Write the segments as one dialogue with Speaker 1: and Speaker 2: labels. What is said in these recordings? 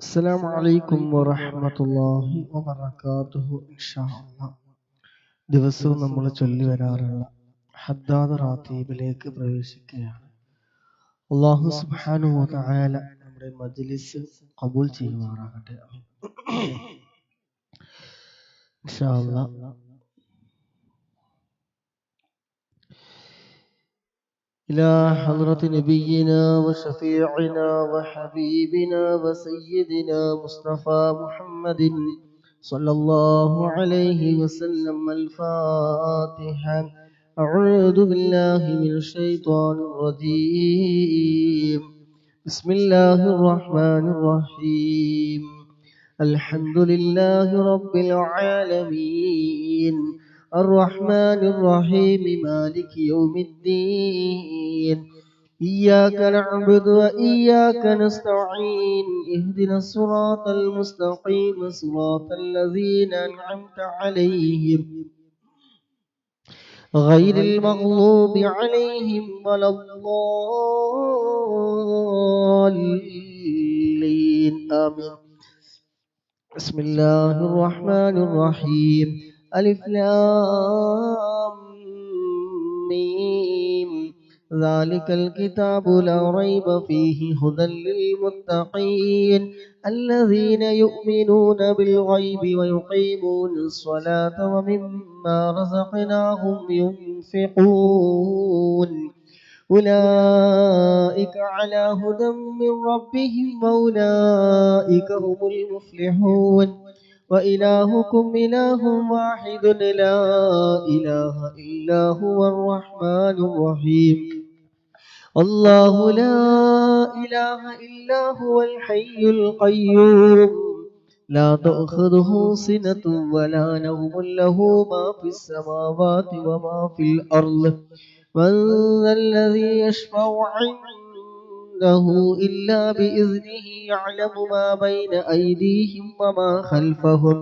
Speaker 1: അസ്സലാമു അലൈക്കും വറഹ്മത്തുള്ളാഹി വബറകാതുഹു. ഇൻഷാ അല്ലാഹ് ദിവസവും നമ്മൾ ചൊല്ലി വരാറുള്ള ഹദ്ദാദ് റാത്തീബിലേക്ക് പ്രവേശിക്കുകയാണ്. അല്ലാഹു സുബ്ഹാനഹു വ തആല നമ്മുടെ മജ്ലിസ് ഖബൂൽ ചെയ്യുമാറാകട്ടെ. ഇൻഷാ അല്ലാഹ് إلى حضرة نبينا وشفيعنا وحبيبنا وسيدنا مصطفى محمد صلى الله عليه وسلم الفاتحة. أعوذ بالله من الشيطان الرجيم. بسم الله الرحمن الرحيم. الحمد لله رب العالمين الرحمن الرحيم مالك يوم الدين. إياك نعبد وإياك نستعين اهدنا الصراط المستقيم صراط الذين أنعمت عليهم غير المغضوب عليهم ولا الضالين آمين. بسم الله الرحمن الرحيم. ألف لام ميم ذلك الكتاب لا ريب فيه هدى للمتقين الذين يؤمنون بالغيب ويقيمون الصلاة ومما رزقناهم ينفقون أولئك على هدى من ربهم وأولئك هم المفلحون. وإلهكم إله واحد لا إله إلا هو الرحمن الرحيم. الله لا إله إلا هو الحي القيوم لا تأخذه سنة ولا نوم له ما في السماوات وما في الأرض من ذا الذي يشفع عنده إلا بإذنه يعلم ما بين أيديهم وما خلفهم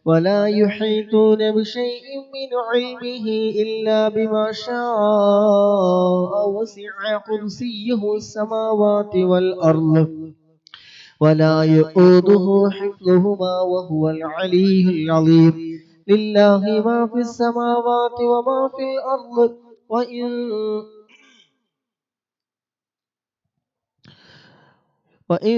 Speaker 1: ولا يحيطون بشيء من علمه إلا بما شاء وسع كرسيه السماوات والأرض ولا يؤوده حفظهما وهو العلي العظيم. لله ما في السماوات وما في الأرض وإن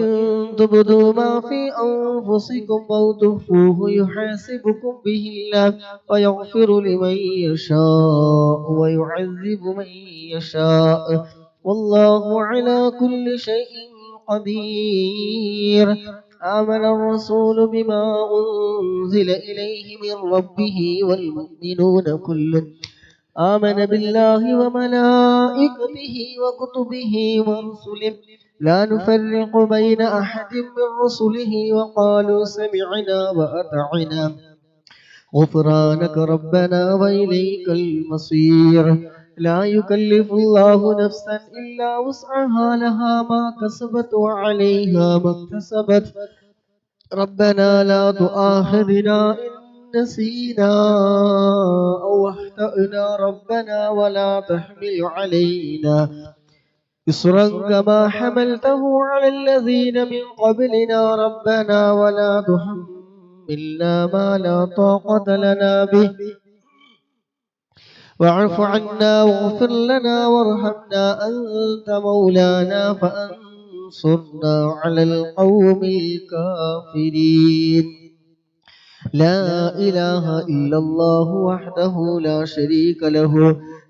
Speaker 1: تبدوا ما في أنفسكم أو تخفوه يحاسبكم به الله ويغفر لمن يشاء ويعذب من يشاء والله على كل شيء قدير. آمن الرسول بما أنزل إليه من ربه والمؤمنون كل آمن بالله وملائكته وكتبه ورسله لا نفرق بين أحد من رسله وقالوا سمعنا وأطعنا غفرانك ربنا وإليك المصير. لا يكلف الله نفسا إلا وسعها لها ما كسبت وعليها ما اكتسبت ربنا لا تؤاخذنا إن نسينا أو أخطأنا ربنا ولا تحمل علينا إصرا كما حملته على الذين من قبلنا ربنا ولا تحملنا ما لا طاقة لنا به واعف عنا واغفر لنا وارحمنا أنت مولانا فانصرنا على القوم الكافرين. لا إله إلا الله وحده لا شريك له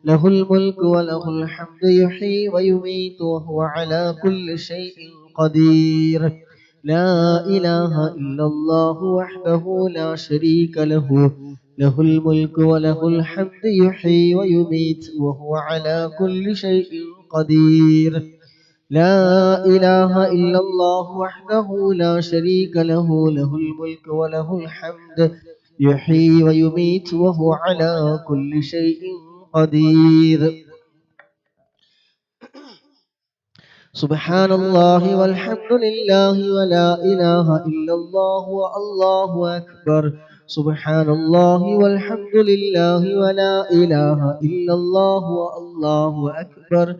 Speaker 1: له الملك وله الحمد يحيي ويميت وهو على كل شيء قدير. لا إله إلا الله وحده لا شريك له له الملك وله الحمد يحيي ويميت وهو على كل شيء قدير. لا إله إلا الله وحده لا شريك له له الملك وله الحمد يحيي ويميت وهو على كل شيء قدير. سبحان الله والحمد لله ولا إله إلا الله والله أكبر سبحان الله والحمد لله ولا إله إلا الله والله أكبر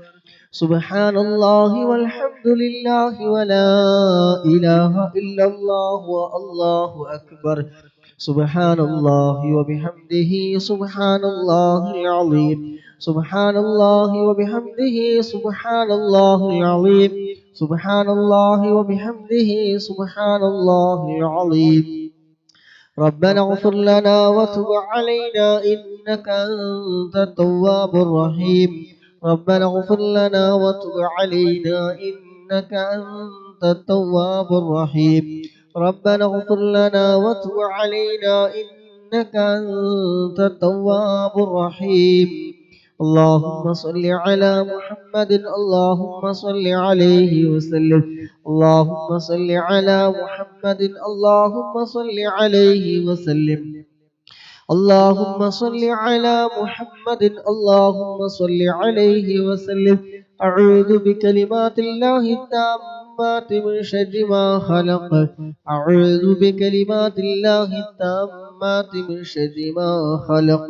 Speaker 1: سبحان الله والحمد لله ولا إله إلا الله والله أكبر سبحان الله وبحمده سبحان الله العظيم سبحان الله وبحمده سبحان الله العظيم سبحان الله وبحمده سبحان الله العظيم ربنا اغفر لنا وتب علينا إنك أنت التواب الرحيم ربنا اغفر لنا وتب علينا إنك أنت التواب الرحيم ربنا اغفر لنا وتب علينا إنك أنت التواب الرحيم اللهم صل على محمد اللهم صل عليه وسلم اللهم صل على محمد اللهم صل عليه وسلم اللهم صل على محمد اللهم صل عليه وسلم أعوذ بكلمات الله التامات من شر ما خلق أعوذ بكلمات الله التامات من شر ما خلق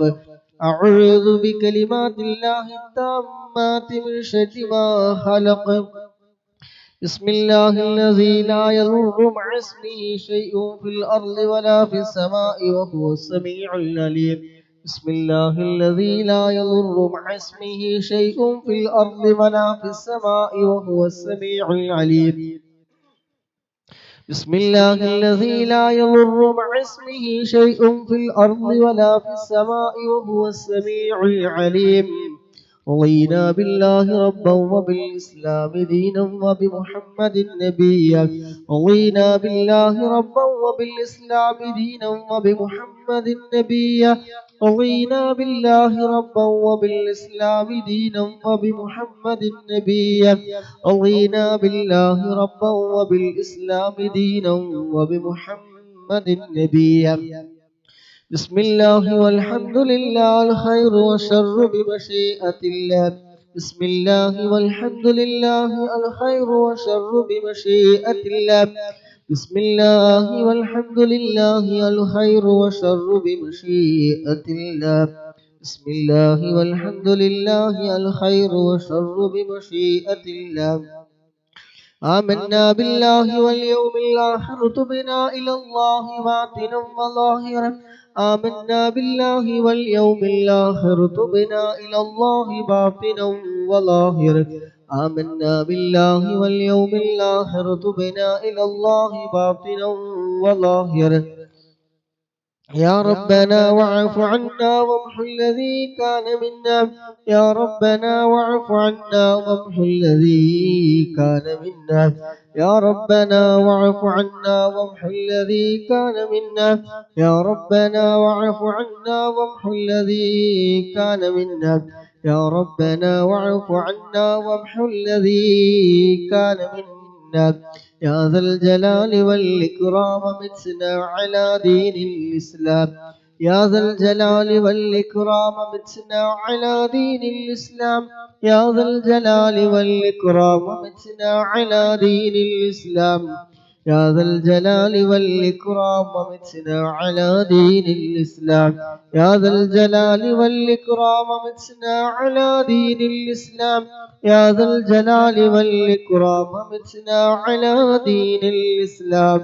Speaker 1: أعوذ بكلمات الله التامات من شر ما خلق بسم الله الذي لا يضر مع اسمه شيء في الأرض ولا في السماء وهو السميع العليم بسم الله الذي لا يضر مع اسمه شيء في الأرض ولا في السماء وهو السميع العليم بسم الله الذي لا يضر مع اسمه شيء في الأرض ولا في السماء وهو السميع العليم رضينا بالله ربا وبالإسلام دينا وبمحمد نبيا رضينا بالله ربا وبالإسلام دينا وبمحمد نبيا رضينا بالله ربا وبالإسلام دينا وبمحمد نبيا رضينا بالله ربا وبالإسلام دينا وبمحمد نبيا بسم الله والحمد لله الخير والشر بمشيئة الله بسم الله والحمد لله الخير والشر بمشيئة الله بسم الله والحمد لله الخير والشر بمشيئة الله بسم الله والحمد لله الخير والشر بمشيئة الله آمنا بالله واليوم الآخر تبنا إلى الله باطنا وظاهرا آمنا بالله واليوم الآخر تبنا إلى الله باطنا وظاهرا آمنا بالله واليوم الآخر تبنا إلى الله باطنا وظاهرا يا ربنا واعف عنا وامح الذي كان منا يا ربنا واعف عنا وامح الذي كان منا يا ربنا واعف عنا وامح الذي كان منا يا ربنا واعف عنا وامح الذي كان منا يا ربنا واعف عنا وامح الذي كان منا يا ذا الجلال والإكرام متنا على دين الإسلام يا ذا الجلال والإكرام متنا على دين الإسلام يا ذا الجلال والإكرام متنا على دين الإسلام يا ذا الجلال والإكرام متنا على دين الإسلام يا ذا الجلال والإكرام متنا على دين الإسلام يا ذا الجلال والإكرام متنا على دين الإسلام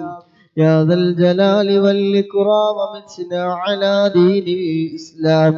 Speaker 1: يا ذا الجلال والإكرام متنا على دين الإسلام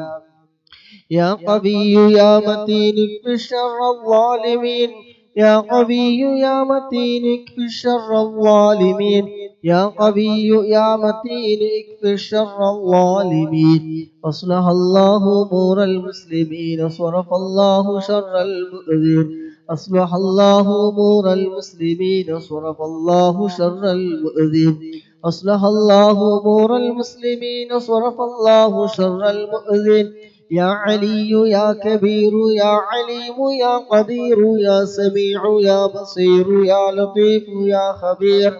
Speaker 1: يا قوي يا متين اكف شر الظالمين يا قوي يا متين اكف شر الظالمين يا قوي يا متين اكف شر الظالمين أصلح الله أمور المسلمين صرف الله شر المؤذين أصلح الله أمور المسلمين صرف الله شر المؤذين أصلح الله أمور المسلمين صرف الله شر المؤذين يا علي يا كبير يا عليم يا قدير يا سميع يا بصير يا لطيف يا خبير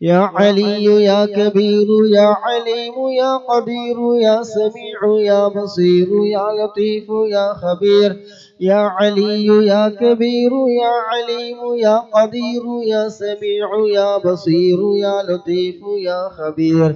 Speaker 1: يا علي يا كبير يا عليم يا قدير يا سميع يا بصير يا لطيف يا خبير يا علي يا كبير يا عليم يا قدير يا سميع يا بصير يا لطيف يا خبير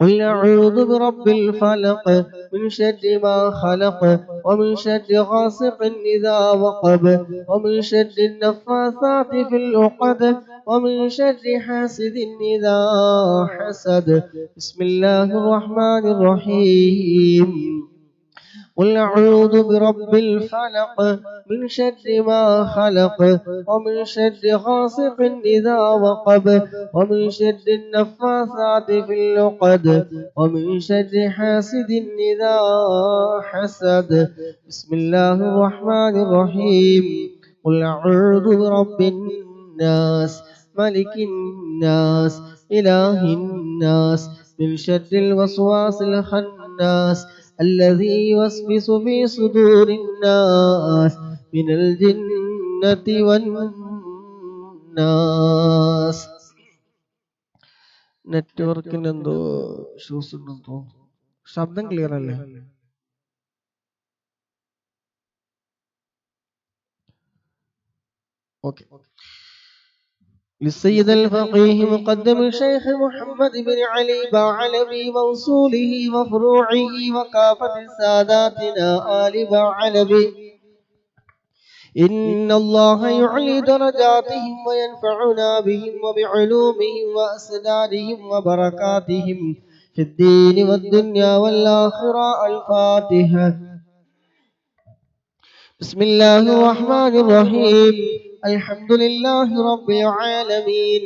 Speaker 1: قل أعوذ برب الفلق من شر ما خلق ومن شر غاسق إذا وقب ومن شر النفاثات في العقد ومن شر حاسد إذا حسد. بسم الله الرحمن الرحيم. قل أعوذ برب الفلق من شر ما خلق ومن شر غاسق إذا وقب ومن شر النفاثات في العقد ومن شر حاسد إذا حسد. بسم الله الرحمن الرحيم. قل أعوذ برب الناس ملك الناس إله الناس من شر الوسواس الخناس الذي يوسوس في صدور الناس من الجنة والناس. നെറ്റ്വർക്കിന് എന്തോ ഇഷ്യൂസ് ഉണ്ടെന്ന് തോന്നുന്നു. ശബ്ദം ക്ലിയർ അല്ലേ? ഓക്കെ. للسيد الفقيه مقدم الشيخ محمد بن علي بعلبي وأصوله وفروعه وكافة ساداتنا آل بعلبي. إن الله يعلي درجاتهم وينفعنا بهم وبعلومهم وأسرارهم وبركاتهم في الدين والدنيا والآخرة. الفاتحة. بسم الله الرحمن الرحيم. الحمد لله رب العالمين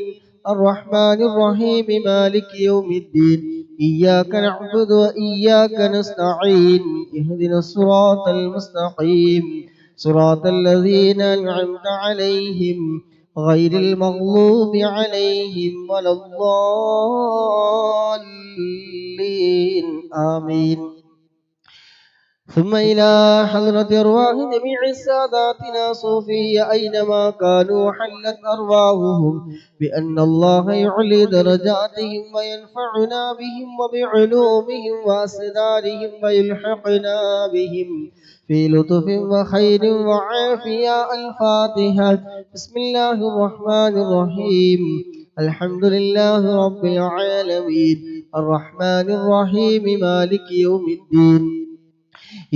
Speaker 1: الرحمن الرحيم مالك يوم الدين إياك نعبد وإياك نستعين اهدنا الصراط المستقيم صراط الذين أنعمت عليهم غير المغضوب عليهم ولا الضالين آمين. ثم إلى حضرة أرواح جميع ساداتنا صوفية أينما كانوا حلت أرواحهم بأن الله يعلي درجاتهم وينفعنا بهم وبعلومهم وأسرارهم ويلحقنا بهم في لطف وخير وعافية. الفاتحة. بسم الله الرحمن الرحيم. الحمد لله رب العالمين الرحمن الرحيم مالك يوم الدين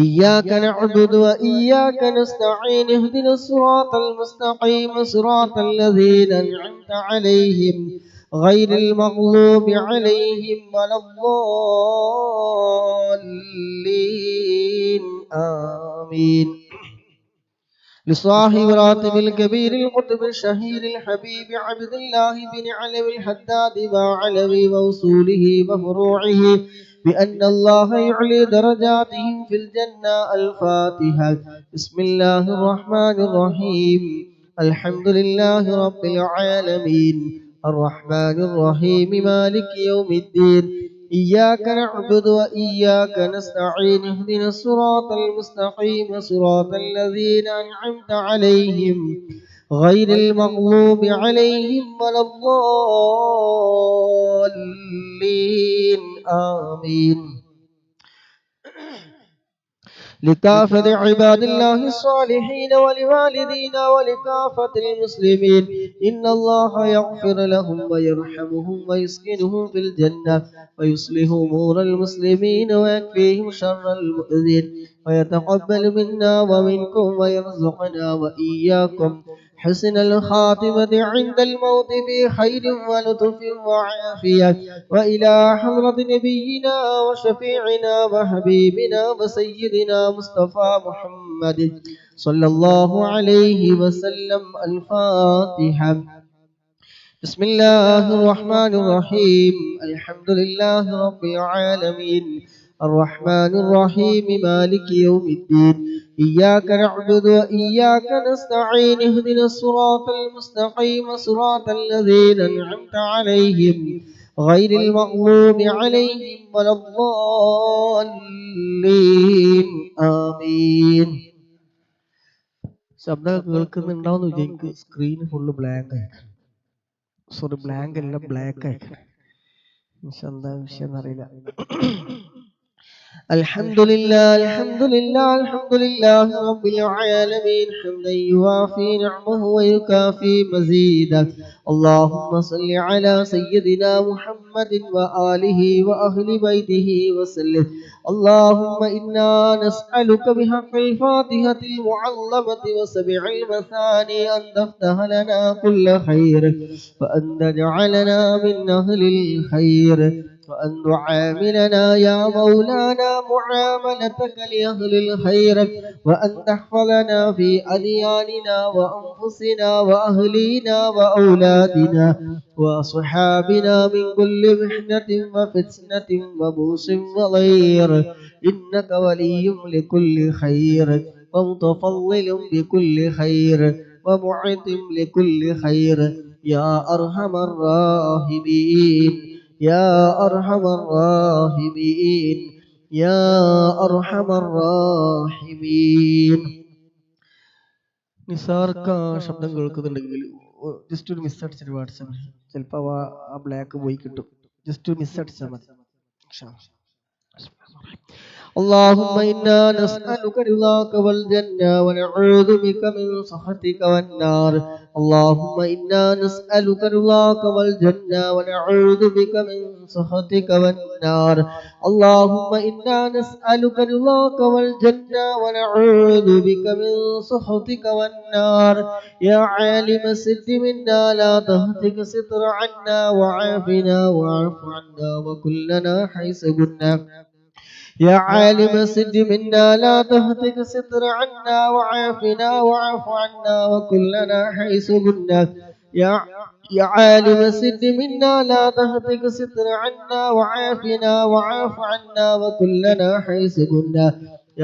Speaker 1: إياك نعبد وإياك نستعين اهدنا الصراط المستقيم صراط الذين أنعمت عليهم غير المغضوب عليهم ولا الضالين آمين. لصاحب راتب الكبير القطب الشهير الحبيب عبد الله بن علوي الحداد بعلوي وأصوله وفروعه بأن الله يعلي درجاتهم في الجنة. الفاتحة. بسم الله الرحمن الرحيم. الحمد لله رب العالمين الرحمن الرحيم مالك يوم الدين إياك نعبد وإياك نستعين اهدنا الصراط المستقيم صراط الذين أنعمت عليهم غير المغضوب عليهم ولا الضالين آمين. لكافة عباد الله الصالحين ولوالدينا ولكافة المسلمين إن الله يغفر لهم ويرحمهم ويسكنهم في الجنة ويصلح أمور المسلمين ويكفيهم شر المؤذين ويتقبل منا ومنكم ويرزقنا وإياكم حسن الخاتمة عند الموت في خير ولطف وعافية. وإلى حضرة نبينا وشفيعنا وحبيبنا وسيدنا مصطفى محمد صلى الله عليه وسلم. الفاتحة. بسم الله الرحمن الرحيم. الحمد لله رب العالمين الرحمن الرحيم مالك يوم الدين إياك نعبد وإياك نستعين اهدنا الصراط المستقيم صراط الذين أنعمت عليهم غير المغضوب عليهم ولا الضالين آمين. ശബ്ദം കേൾക്കുന്നുണ്ടാവുന്ന വിചാരിക്കും. സ്ക്രീൻ ഫുള്ള് ബ്ലാങ്ക് ആയിരിക്കും. സോറി, ബ്ലാങ്ക് അല്ല, ബ്ലാക്ക് ആയിരിക്കണം. എന്താ വിഷയം എന്നറിയില്ല. الحمد لله الحمد لله الحمد لله رب العالمين حمدا يوافي نعمه ويكافي مزيدا. اللهم صل على سيدنا محمد وآله وأهل بيته وسلم. اللهم إنا نسألك بحق الفاتحة المعظمة وسبع المثاني أن تفتح لنا كل خير، وأن تجعلنا من أهل الخير، وأن تعاملنا يا مولانا معاملتك لأهل الخير، وأن تحفظنا في أدياننا وأنفسنا وأهلينا وأولادنا وصحابنا من كل محنة وفتنة وبوس وغير، إنك ولي لكل خير ومتفضل بكل خير ومعتم لكل خير يا أرحم الراحمين يا أرحم الراحمين يا أرحم الراحمين. നിസാർക്ക് ശബ്ദം കേൾക്കുന്നുണ്ടെങ്കിൽ ജസ്റ്റ് ഒരു മിസ് അടിച്ചിട്ട് വാട്സാപ്പിൽ ചിലപ്പോൾ ആ ബ്ലാക്ക് പോയി കിട്ടും. ജസ്റ്റ് ഒരു മിസ് അടിച്ചാൽ മതി. اللهم إنا نسألك رضاك والجنة ونعوذ بك من سخطك والنار. اللهم إنا نسألك رضاك والجنة ونعوذ بك من سخطك والنار. اللهم إنا نسألك رضاك والجنة ونعوذ بك من سخطك والنار. يا عالم السر منا لا تهتك ستر عنا وعافنا واعف عنا وكلنا حيث كنا. يا عالم السر منا لا تهتك ستر عنا وعافنا واعف عنا وكلنا حيث كنا. يا عالم السر منا لا تهتك ستر عنا وعافنا واعف عنا وكلنا حيث كنا.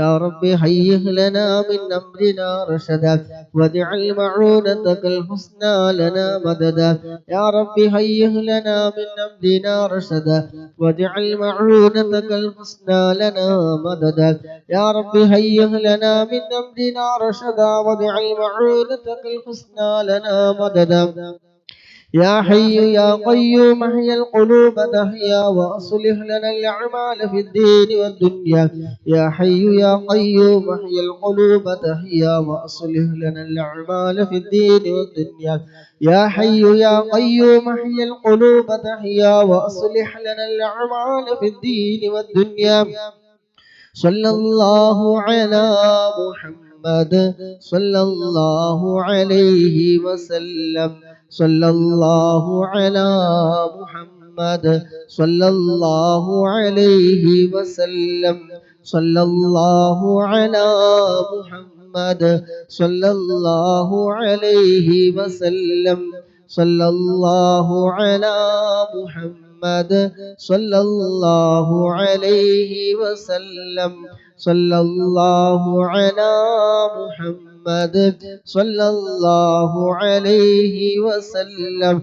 Speaker 1: يا رب هيئ لنا من أمرنا رشدا واجعل معونتك الحسنى لنا مددا. يا رب هيئ لنا من أمرنا رشدا واجعل معونتك الحسنى لنا مددا. يا رب هيئ لنا من أمرنا رشدا واجعل معونتك الحسنى لنا مددا. يا حي يا قيوم احيي القلوب تحيا وأصلح لنا الأعمال في الدين والدنيا. يا حي يا قيوم احيي القلوب تحيا وأصلح لنا الأعمال في الدين والدنيا. يا حي يا قيوم احيي القلوب تحيا وأصلح لنا الأعمال في الدين والدنيا. صلى الله على محمد صلى الله عليه وسلم. صلى الله على محمد صلى الله عليه وسلم. صلى الله على محمد صلى الله عليه وسلم. صلى الله على محمد صلى الله عليه وسلم. صلى الله على محمد صلى الله عليه وسلم.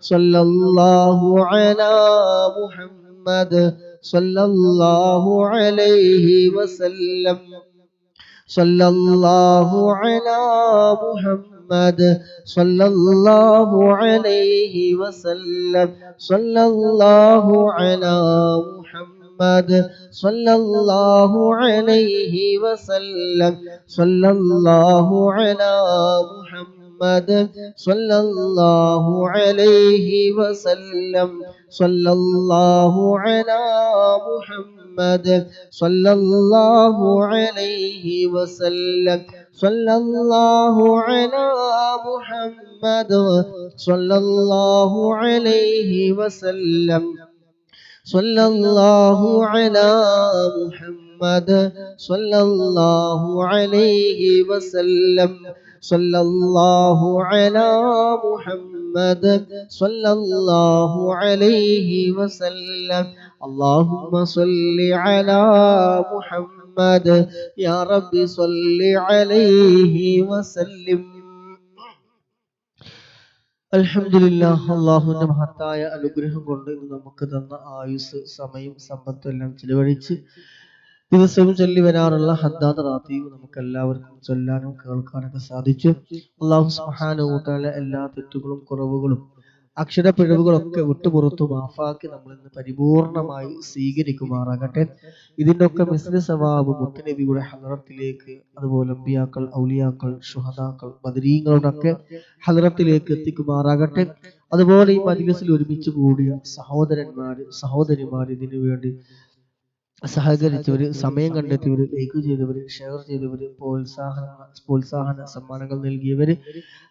Speaker 1: صلى الله على محمد صلى الله عليه وسلم. صلى الله على محمد صلى الله عليه وسلم. صلى الله على محمد صلى الله عليه وسلم. صلى الله على محمد صلى الله عليه وسلم. صلى الله على محمد صلى الله عليه وسلم. صلى الله على محمد صلى الله عليه وسلم. صلى الله على محمد صلى الله عليه وسلم. صلى الله على محمد صلى الله عليه وسلم. اللهم صل على محمد يا رب صل عليه وسلم. അൽഹംദുലില്ലാഹ്, അള്ളാഹുവിന്റെ മഹത്തായ അനുഗ്രഹം കൊണ്ട് ഇന്ന് നമുക്ക് തന്ന ആയുസ്, സമയം, സമ്പത്തും എല്ലാം ചിലവഴിച്ച് ദിവസവും ചൊല്ലി വരാറുള്ള ഹദ്ദാദ് റാത്തീബ് നമുക്ക് എല്ലാവർക്കും ചൊല്ലാനും കേൾക്കാനൊക്കെ സാധിച്ചു. അള്ളാഹു സുബ്ഹാനഹു വ തആല എല്ലാ തെറ്റുകളും കുറവുകളും അക്ഷരപ്പിഴവുകളൊക്കെ വിട്ടുപുറത്തു മാഫാക്കി നമ്മൾ ഇന്ന് പരിപൂർണമായി സ്വീകരിക്കുമാറാകട്ടെ. ഇതിന്റെ ഒക്കെ മിസ്ലി സവാബ് മുത്തുനബിയുടെ ഹദ്റത്തിലേക്ക്, അതുപോലെ അമ്പിയാക്കൾ, ഔലിയാക്കൾ, ശുഹദാക്കൾ, ബദരീങ്ങളുടെ ഒക്കെ ഹദ്റത്തിലേക്ക് എത്തിക്കുമാറാകട്ടെ. അതുപോലെ ഈ മജ്‌ലിസിൽ ഒരുമിച്ച് കൂടിയ സഹോദരന്മാര്, സഹോദരിമാര്, ഇതിനു വേണ്ടി സഹകരിച്ചവര്, സമയം കണ്ടെത്തിയവര്, ലൈക്ക് ചെയ്തവര്, ഷെയർ ചെയ്തവര്, പ്രോത്സാഹന സമ്മാനങ്ങൾ നൽകിയവര്,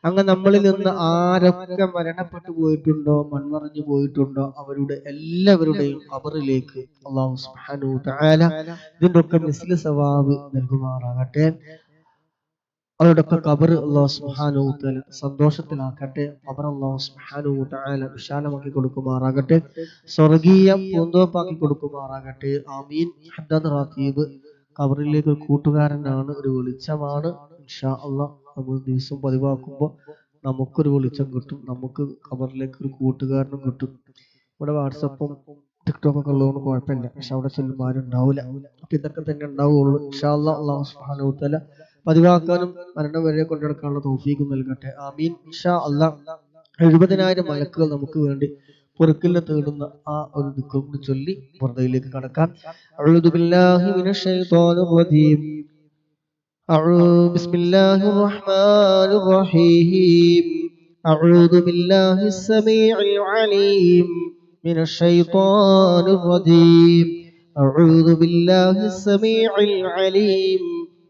Speaker 1: അങ്ങനെ നമ്മളിൽ നിന്ന് ആരൊക്കെ മരണപ്പെട്ടു പോയിട്ടുണ്ടോ, മൺമറഞ്ഞു പോയിട്ടുണ്ടോ, അവരുടെ എല്ലാവരുടെയും ഖബറിലേക്ക് അല്ലാഹു സുബ്ഹാനഹു വ തആല ഇതിന്റെ ഒക്കെ മിസ്ലി സവാബ് നൽകുമാറാകട്ടെ. അവരുടെയൊക്കെ ഖബർ അല്ലാഹു സുബ്ഹാനഹു വ തആല സന്തോഷത്തിലാക്കട്ടെ. ഖബർ അല്ലാഹു സുബ്ഹാനഹു വ തആല വിശാലമാക്കി കൊടുക്കുമാറാകട്ടെ. സ്വർഗീയ പൂന്തോപ്പാക്കി കൊടുക്കുമാറാകട്ടെ. ആമീൻ. ഹദ്ദാദ് റാത്തീബ് ഖബറിലേക്ക് ഒരു കൂട്ടുകാരനാണ്, ഒരു വെളിച്ചമാണ്. ഇൻഷാ അല്ലാഹ് നമ്മൾ ദിവസം പതിവാക്കുമ്പോൾ നമുക്കൊരു വെളിച്ചം കിട്ടും, നമുക്ക് ഖബറിലേക്ക് ഒരു കൂട്ടുകാരനും കിട്ടും. ഇവിടെ വാട്സപ്പും ടിക്ടോക്കൊക്കെ ഉള്ളതുകൊണ്ട് കുഴപ്പമില്ല, പക്ഷെ അവിടെ ചെല്ലുമ്പോൾ ആരും ഉണ്ടാവില്ല. അപ്പൊ ഇതൊക്കെ തന്നെ ഉണ്ടാവുള്ളൂ. ഇൻഷാ അല്ലാഹ് അല്ലാഹു സുബ്ഹാനഹു വ തആല പതിവാക്കാനും മരണം വരെ കൊണ്ടെടുക്കാനുള്ള തൗഫീഖ് നൽകട്ടെ. ആമീൻ. ഇൻഷാ അല്ലാഹ് 70,000 മലക്കുകൾ നമുക്ക് വേണ്ടി പൊറുക്കലിനെ തേടുന്ന ആ ഒരു ദിക്ർ കൂടി ചൊല്ലി ബർദയിലേക്ക് കടക്കാം. അഊദു ബില്ലാഹി മിനശ് ശൈത്വാനിർ റജീം. ബിസ്മില്ലാഹിർ റഹ്മാനിർ റഹീം. അഊദു ബില്ലാഹിസ് സമീഉൽ അലീം മിനശ് ശൈത്വാനിർ റജീം. അഊദു ബില്ലാഹിസ് സമീഉൽ അലീം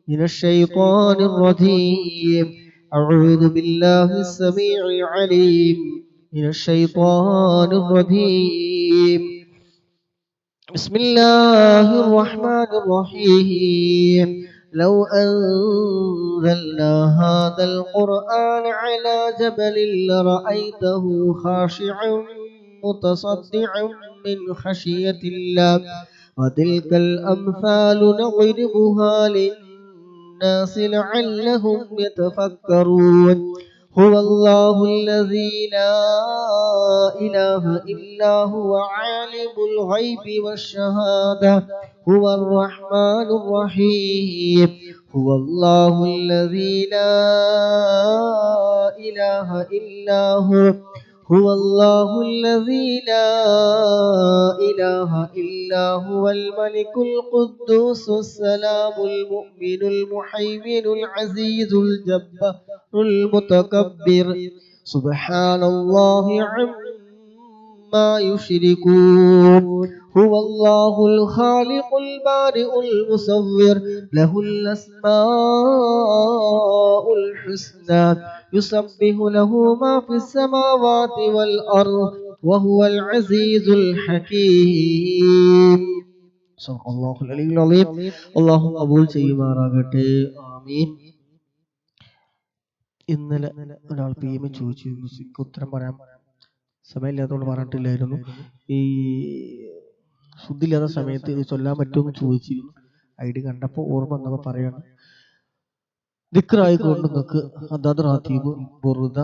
Speaker 1: من الشيطان الرجيم. أعوذ بالله السميع العليم من الشيطان الرجيم. بسم الله الرحمن الرحيم. لو أنزلنا هذا القرآن على جبل لرأيته خاشعا متصدعا من خشية الله وتلك الأمثال نضربها للناس لعلهم يتفكرون. هو الله الذي لا إله إلا هو عالم الغيب والشهادة هو الرحمن الرحيم. هو الله الذي لا إله إلا هو الله الذي لا إله إلا هو الملك القدوس السلام المؤمن المحيمن العزيز الجبار المتكبر. سبحان الله عما يشركون. هو الله الخالق البارئ المصور له الأسماء الحسنى يسبح له ما في السماوات والأرض وهو العزيز الحكيم. صدق الله العلي العظيم. اللهم قبول ചെയ്യുമാറാകട്ടെ. ആമീൻ. ഇന്നലെ ഒരാൾ PM ചോദിച്ചിരുന്നു, എനിക്ക് ഉത്തരം പറയാൻ സമയമില്ലാത്തതുകൊണ്ട് പറഞ്ഞിട്ടില്ലായിരുന്നു. ഈ ശുദ്ധില്ലാത്ത സമയത്ത് ഇത് ചൊല്ലാൻ പറ്റുമെന്ന് ചോദിച്ചിരുന്നു. ID കണ്ടപ്പോൾ ഓർമ്മ വന്നപ്പോൾ പറയാണ്. ദിക്റായിക്കൊണ്ട് നിങ്ങൾക്ക് അദാദ് റാത്തീബ് ബുറുദ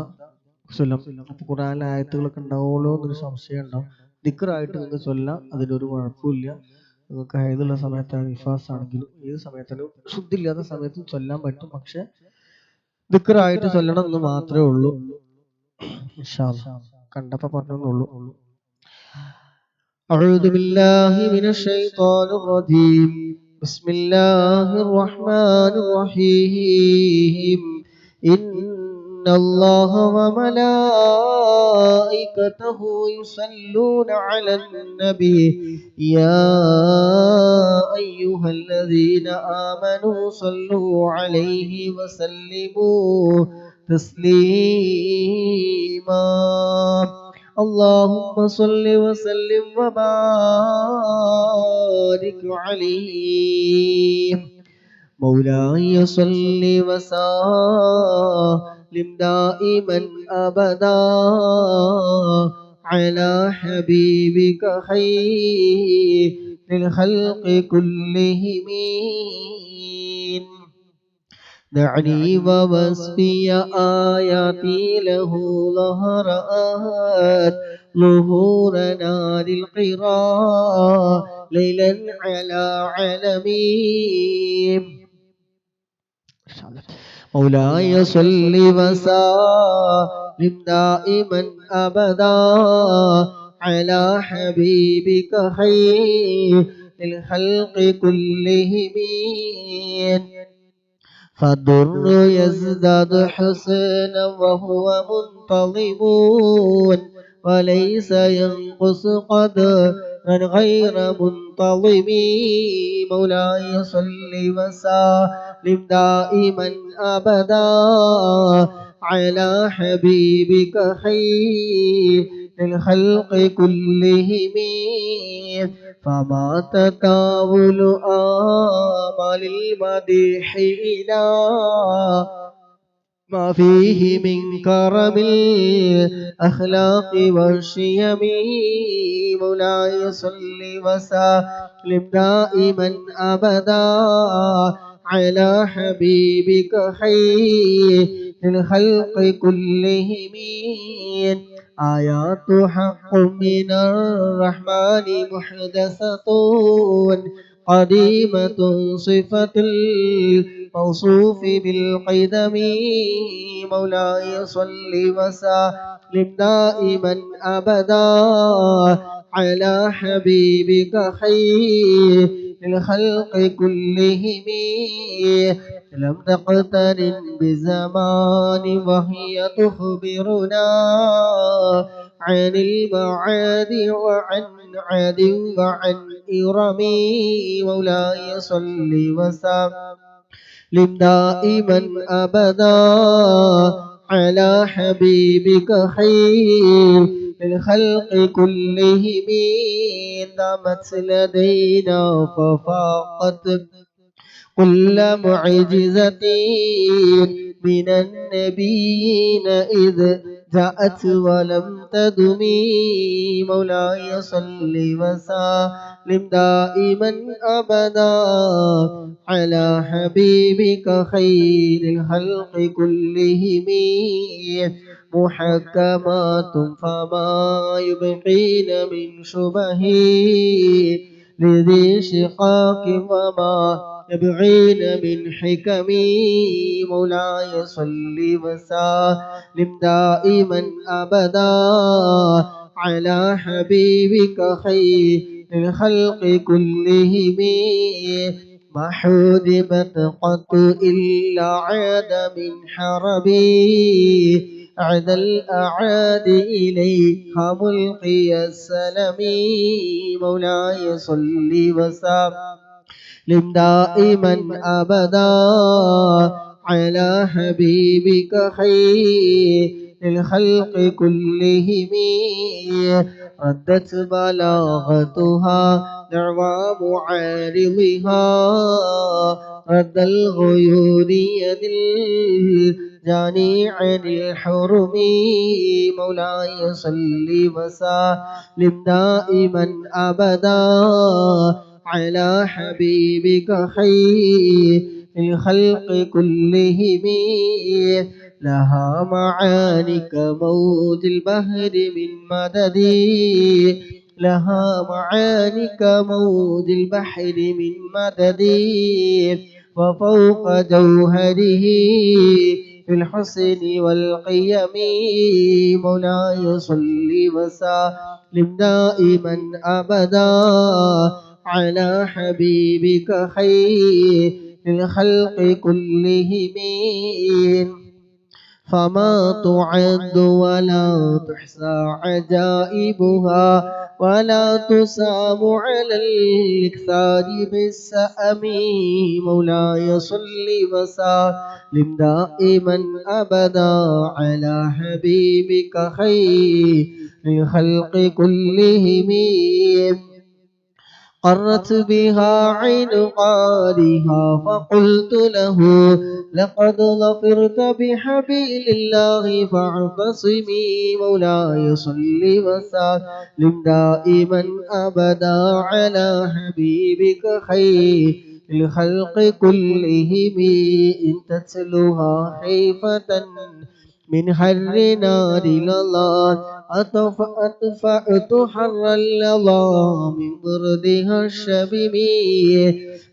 Speaker 1: ചൊല്ലാം. അപ്പൊ ഖുർആനിലെ ആയത്തുകളൊക്കെ ഉണ്ടാവുമല്ലോ എന്നൊരു സംശയം ഉണ്ടാവും. ദിക്റായിട്ട് നിങ്ങൾക്ക് ചൊല്ലാം, അതിലൊരു കുഴപ്പമില്ല. നിങ്ങൾക്ക് ഹൈദുള്ള സമയത്താണ്, നിഫാസ് ആണെങ്കിലും ഏത് സമയത്താണെങ്കിലും ശുദ്ധില്ലാത്ത സമയത്തും ചൊല്ലാൻ പറ്റും. പക്ഷെ ദിക്റായിട്ട് ചൊല്ലണം എന്ന് മാത്രമേ ഉള്ളൂ. ഇൻഷാ അല്ലാഹ് കണ്ടപ്പോ പറഞ്ഞെന്നുള്ളൂ. അഊദു ബില്ലാഹി മിനശ് ശൈത്വാനിർ റജീം. ബിസ്മില്ലാഹിർ റഹ്മാനിർ റഹീം. ഇന്നല്ലാഹ വ മലായികതഹു യുസല്ലൂന അലൻ നബി യാ അയ്യുഹല്ലദീന ആമനൂ സല്ലൂ അലൈഹി വസല്ലിമൂ തസ്ലീമാ. اللهم صل وسلم وبارك عليه. مولاي صل وسلم دائما أبدا على حبيبك خير الخلق كلهم. دعني ووصفي آياتي له ظهور نار القراء ليلا على علمين. مولاي صل وسلم لم دائما أبدا على حبيبك خير الخلق كلهم. فالضر يزداد حسنا وهو منتظم وليس ينقص قدرا غير منتظم. مولاي صل وسلم دائما أبدا على حبيبك خير الخلق كلهم. فما تكامل آمال المديح إلى ما فيه من كرم الأخلاق والشيم. مولاي صل وسلم دائما أبدا على حبيبك خير الخلق كلهم. آيات حق من الرحمن محدثة قديمة صفة الموصوف بالقدم. مولاي صل وسلم دائما أبدا على حبيبك خير الخلق كلهم. لم تقترن بزمان وهي تخبرنا عن المعاد وعن عاد وعن إرم. مولاي صل وسلم دائما أبدا على حبيبك خير الخلق كلهم. دامت لدينا ففاقت كل معجزة من النبيين إذ جاءت ولم تدم. مولاي صل وسلم دائما أبدا على حبيبك خير الخلق كلهم. محكمات فما يبقين من شبه لذي شقاق وما يبغين من حكم. مولاي صل وسلم دائما أبدا على حبيبك خير الخلق كلهم. ما حجبت قط إلا عاد من حربي عد الأعادي إليها ملقي السلم. مولاي صل وسلم دائما أبدا على حبيبك خير الخلق كلهم. ردت بلاغتها دعوى معارضها رد الغيور يد الجاني عن الحرم. مولاي صل وسلم دائما أبدا على حبيبك خير الخلق كلهم. لها معاني كموج البحر من مددي لها معاني كموج البحر من مددي وفوق جوهره في الحسن والقيم. مولاي صل وسلم دائما أبدا على حبيبك خير الخلق كلهم. فما تعد ولا تحصى عجائبها ولا تسام على الإكثار بالسأم. مولاي صل وسلم دائما أبدا على حبيبك خير الخلق كلهم. قرت بها عين قارها فقلت له لقد ظفرت بحبيل الله فاعتصمي. مولاي صل وسلم دائما أبدا على حبيبك خير الخلق كلهم. إن تتلها خيفة من حر نار لظى أطفأت حر اللظى من بردها الشبيب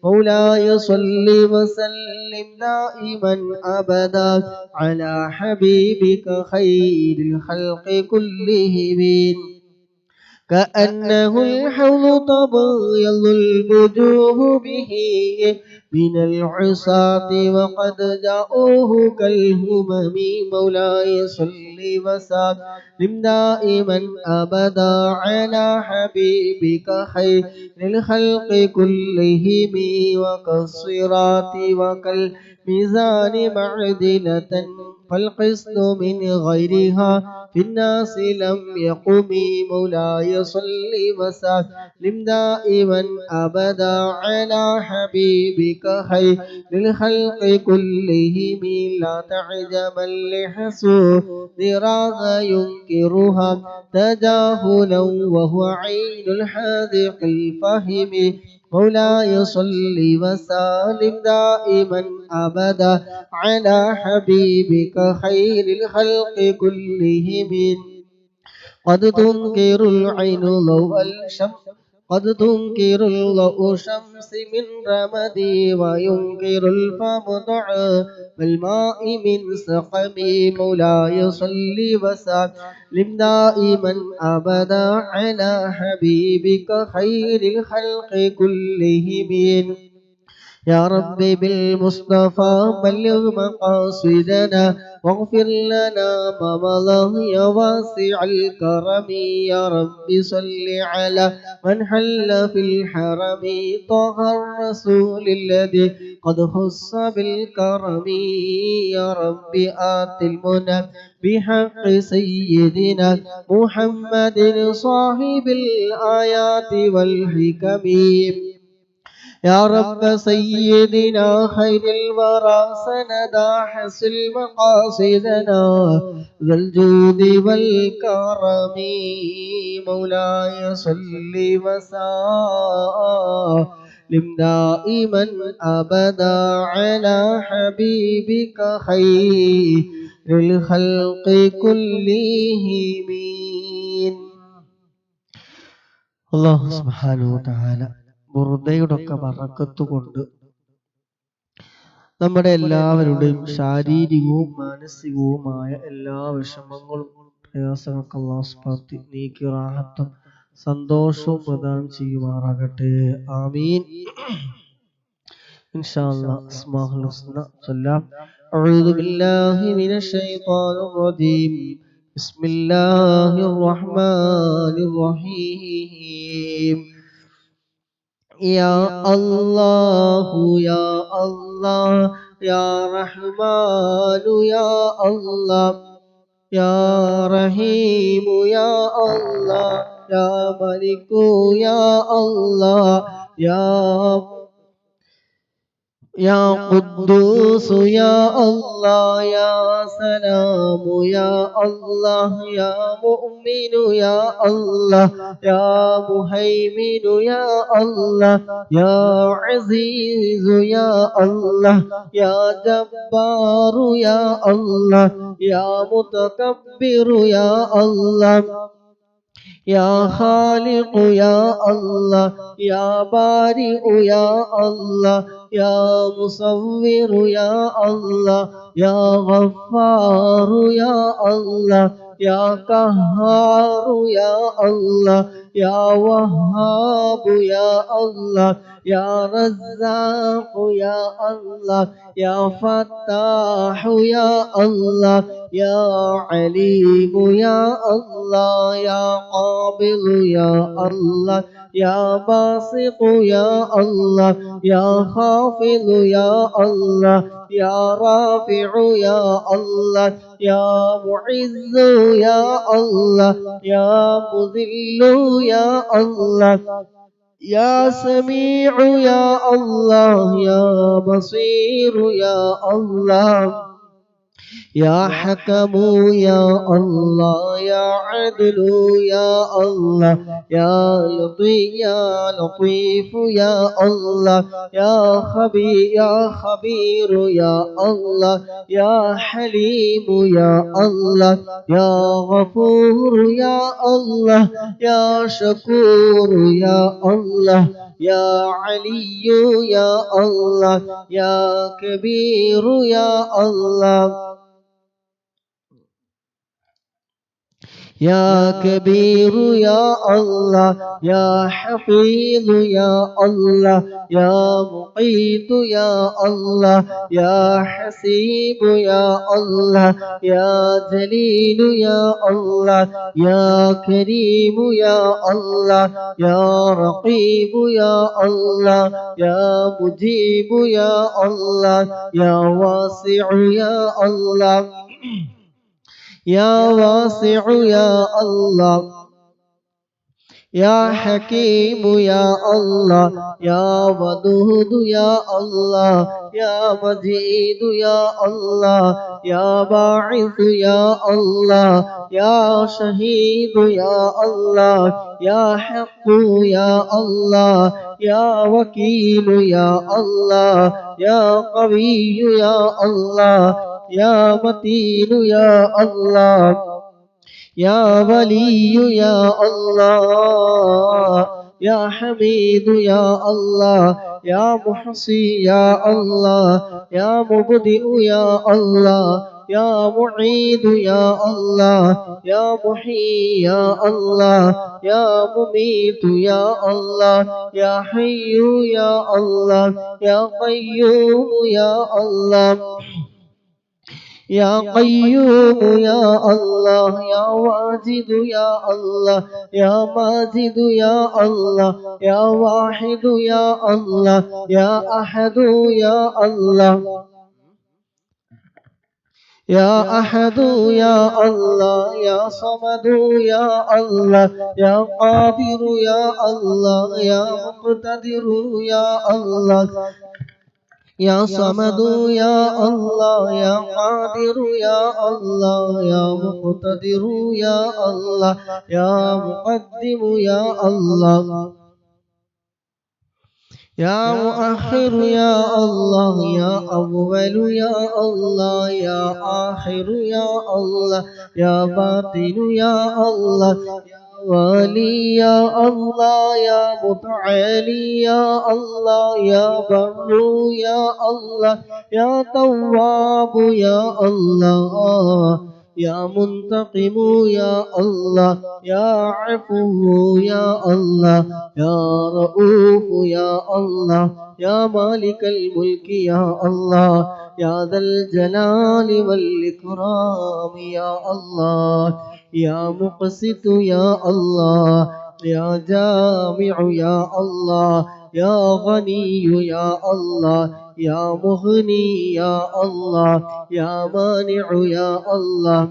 Speaker 1: مولاي صل وسلم دائما أبدا على حبيبك خير الخلق كلهم كأنه الحوض تبيض الوجوه به من العصاة وقد جاءوه كالهمم مولاي صل وسلم دائما أبدا على حبيبك خير الخلق كلهم وكالصراط وكالميزان معدلة فالقسط من غيرها في الناس لم يقم مولاي صل وسلم دائما أبدا على حبيبك خير للخلق كلهم لا تعجبا لحسود راغ ينكرها تجاهلا وهو عين الحاذق الفهم مولاي صل وسلم دائما أبدا على حبيبك خير الخلق كلهم قد تنكر العين ضوء الشمس قد تنكر الضوء شمس من رمدي وينكر الفم طعام الماء من سقمي مولاي صل وسلم دائما أبدا على حبيبك خير الخلق كلهم يا رب بالمصطفى بلغ مقاصدنا واغفر لنا ما مضى يا واسع الكرم يا رب صل على من حل في الحرم طه الرسول الذي قد خص بالكرم يا رب آت المنى بحق سيدنا محمد صاحب الآيات والحكم يا رب سيدنا خير الورى سندا حسن مقاصدنا ذا الجود والكرم مولاي صل وسلم دائما أبدا على حبيبك خير الخلق كلهم الله سبحانه وتعالى ബുർദയുടെയൊക്കെ ബറക്കത്ത് കൊണ്ട് നമ്മുടെ എല്ലാവരുടെയും ശാരീരികവും മാനസികവുമായ എല്ലാ വിഷമങ്ങളും പ്രയാസങ്ങൾക്ക് അല്ലാഹു സുബ്ഹാനഹു നീക്കി റാഹത്തും സന്തോഷവും പ്രദാനം ചെയ്യുമാറാകട്ടെ. ആമീൻ. ഇൻഷാ അല്ലാഹ് അസ്മാഉൽ ഹുസ്ന ചൊല്ലാം. അഊദു ബില്ലാഹി മിനശ് ശൈത്വാനിർ റജീം. ബിസ്മില്ലാഹിർ റഹ്മാനിർ റഹീം. يا الله يا الله يا رحمن يا الله يا رحيم يا الله يا ملك يا الله يا قدوس يا الله يا سلام يا الله يا مؤمن يا الله يا مهيمن يا الله يا عزيز يا الله يا جبار يا الله يا متكبر يا الله يا خالق يا الله يا بارئ يا الله يا مصور يا الله يا غفار يا الله يا قهار يا الله يا وهاب يا الله يا رزاق يا الله يا فتاح يا الله يا عليم يا الله يا قابض يا الله يا باسط يا الله يا خافض يا الله يا رافع يا الله يا معز يا الله يا مذل يا الله يا سميع يا الله يا بصير يا الله يا حكم يا الله يا عدل يا الله يا لطيف يا الله يا خبير يا الله يا حليم يا الله يا غفور يا الله يا شكور يا الله يا علي يا الله يا كبير يا الله يا كبير يا الله يا حفيظ يا الله يا مقيت يا الله يا حسيب يا الله يا جليل يا الله يا كريم يا الله يا رقيب يا الله يا مجيب يا الله يا واسع يا الله يا واسع يا الله يا حكيم يا الله يا ودود يا الله يا مجيد يا الله يا باعث يا الله يا شهيد يا الله يا حق يا الله يا وكيل يا الله يا قوي يا الله يا متين يا الله يا ولي يا الله يا حميد يا الله يا محصي يا الله يا مبدئ يا الله يا معيد يا الله يا محيي يا الله يا مميت يا الله يا حي يا الله يا قيوم يا الله يا قيوم يا الله يا واجد يا الله يا ماجد يا الله يا واحد يا الله يا أحد يا الله يا أحد يا الله يا صمد يا الله يا قادر يا الله يا مقتدر يا الله يا صمد يا الله يا قادر يا الله يا مقتدر يا الله يا مقدم يا الله يا مؤخر يا الله يا أول يا الله يا آخر يا الله يا باطن يا الله والي يا الله يا متعالي يا الله يا بر يا الله يا تواب يا الله يا منتقم يا الله يا عفو يا الله يا رؤوف يا الله يا مالك الملك يا الله يا ذا الجلال والإكرام يا الله يا مقسط يا الله يا جامع يا الله يا غني يا الله يا مغني يا الله يا مانع يا الله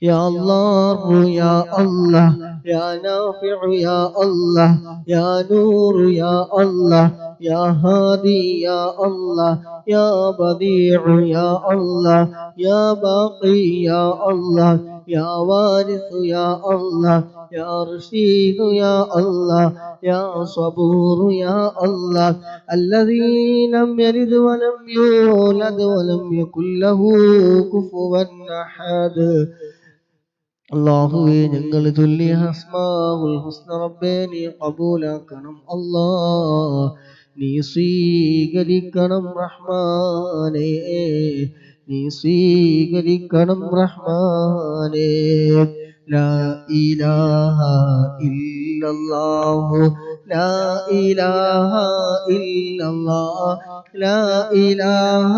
Speaker 1: يا الله يا الله يا نافع يا الله يا نور يا الله يا هادي يا الله يا بديع يا الله يا باقي يا الله يا وارث يا الله يا رشيد يا الله يا صبور يا الله الذي لم يلد ولم يولد ولم يكن له كفوا أحد അല്ലാഹുവേ ഞങ്ങൾ ചൊല്ലിയ അസ്മാഉൽ ഹുസ്ന റബ്ബേ നീ ഖബൂലാക്കണം അല്ലാഹ് നീ സ്വീകരിക്കണം റഹ്മാനേ നീ സ്വീകരിക്കണം റഹ്മാനേ ലാ ഇലാഹ ഇല്ലല്ലാഹു ലാ ഇലാഹ ഇല്ലല്ലാഹ് ലാ ഇലാഹ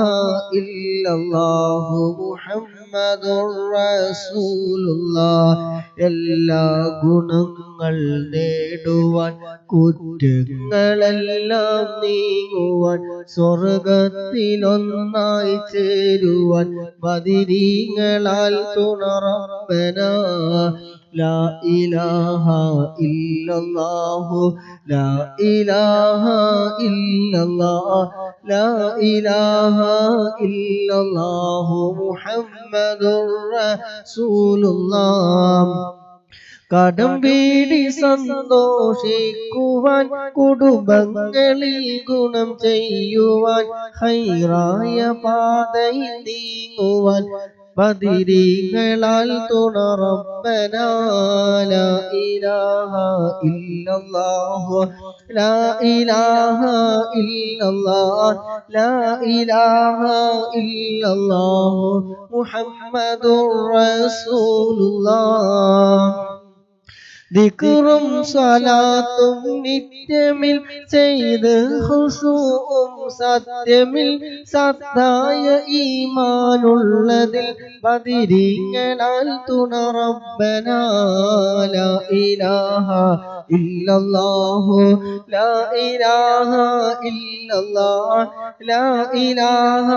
Speaker 1: ഇല്ലല്ലാഹു മുഹമ്മദുർ റസൂലുള്ളാഹ് എല്ലാ ഗുണങ്ങൾ നേടുവാൻ കുറ്റങ്ങളെല്ലാം നീങ്ങുവാൻ സ്വർഗത്തിലൊന്നായി ചേരുവാൻ ബദരീങ്ങളാൽ തുണ റബ്ബനാ لا إله إلا الله لا إله إلا الله لا إله إلا الله محمد رسول الله കടം വീടി സന്തോഷിക്കുവാൻ കുടുംബങ്ങളിൽ ഗുണം ചെയ്യുവാൻ ഹൈറായ പാതയിൽ നീങ്ങുവാൻ ബദിരീങ്ങളാൽ തുണ റബ്ബനാ ലാ ഇലാഹ ഇല്ലല്ലാഹു ലാ ഇലാഹ ഇല്ലല്ലാഹ് ലാ ഇലാഹ ഇല്ലല്ലാഹു മുഹമ്മദുർ റസൂലുള്ളാഹ് ദിക്റും സ്വലാത്തും നിത്യമിൽ ചെയ്ത് ഖുശൂഉം സത്യമിൽ സത്തായ ഈമാനുള്ളതിൽ ബദിരീങ്ങളാൽ തുണ റബ്ബനാ ലാ ഇലാഹ ഇല്ലല്ലാഹു ലാ ഇലാഹ ഇല്ലല്ലാഹ് ലാ ഇലാഹ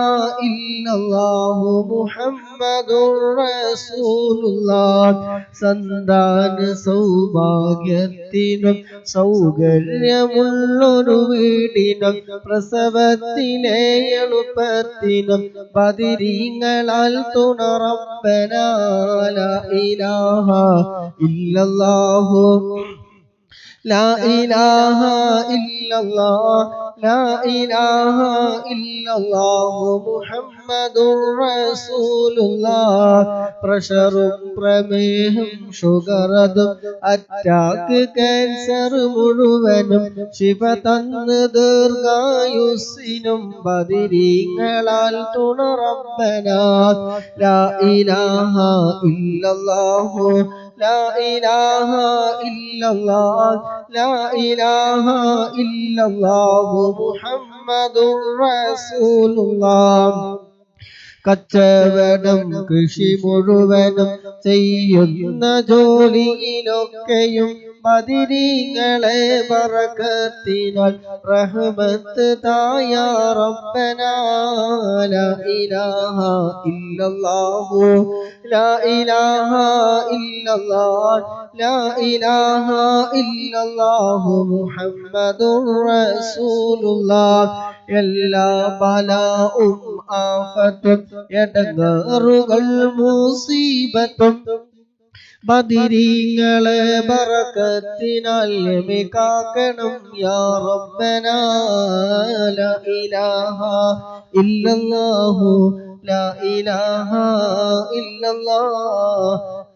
Speaker 1: ഇല്ലല്ലാഹു മുഹമ്മദുർ റസൂലുള്ളാഹ് സന്താന സൗഭാഗ്യത്തിനും സൗകര്യമുള്ളൊരു വീടിനും പ്രസവത്തിലെ എളുപ്പത്തിനും ബദിരീങ്ങളാൽ തുണ റബ്ബനാ ലാ ഇലാഹ ഇല്ലല്ലാഹു لا إله إلا الله لا إله إلا الله محمد رسول الله പ്രഷറും പ്രമേഹം ഷുഗറതും അറ്റാക്ക് ക്യാൻസർ മുഴുവനും ശിവ തന്ന് ദീർഘായുസ്സിനും ബദിരീങ്ങളാൽ തുണ റബ്ബനാ ലാ ഇലാഹ ഇല്ലല്ലാഹു لا إله إلا الله لا إله إلا الله محمد رسول الله കച്ചവടം കൃഷി മുഴുവനും ചെയ്യുന്ന ജോലിയിലൊക്കെയും ബദിരീങ്ങളെ ബറകത്തിനാൽ റഹ്മത്ത് തായ റബ്ബനാ ലാ ഇലാഹ ഇല്ലല്ലാഹു ലാ ഇലാഹ ഇല്ലല്ലാഹ് ലാ ഇലാഹ ഇല്ലല്ലാഹു മുഹമ്മദുർ റസൂലുള്ളാഹ് എല്ലാ ബലാഉം ആഫത്തും എടങ്ങേറുകൾ മുസീബത്തും ബദിരീങ്ങളെ ബറകത്തിനാൽ കാക്കണം യാ റബ്ബനാ ലാ ഇലാഹ ഇല്ലല്ലാഹു ലാ ഇലാഹ ഇല്ലല്ലാഹ്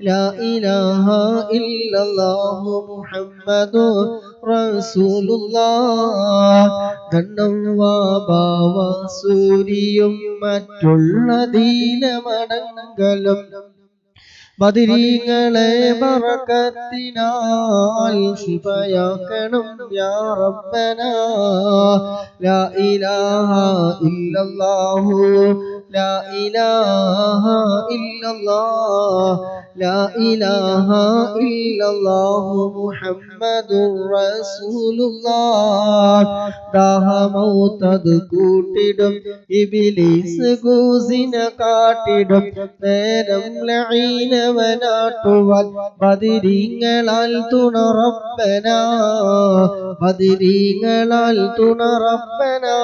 Speaker 1: ലാ ഇലാഹ ഇല്ലല്ലാഹു മുഹമ്മദുർ റസൂലുള്ളാഹ് ധനം വാബാവ സൂരിയും മറ്റുള്ള ദീനമടങ്ങലും ബദിരീങ്ങളെ ബറകത്തിനാൽ ശിഫയാക്കണം യാ റബ്ബനാ ലാ ഇലാഹ ഇല്ലല്ലാഹു ലാ ഇലാഹ ഇല്ലല്ലാഹ് ലാ ഇലാഹ ഇല്ലല്ലാഹു മുഹമ്മദുർ റസൂലുള്ളാഹ് ദാഹമൗതത് കൂട്ടിടും ഇബ്ലീസ് ഗൂസിനെ കാട്ടിടും നേരം ലഈനവനാട്ടുവാൻ ബദിരീങ്ങളാൽ തുണ റബ്ബനാ ബദിരീങ്ങളാൽ തുണ റബ്ബനാ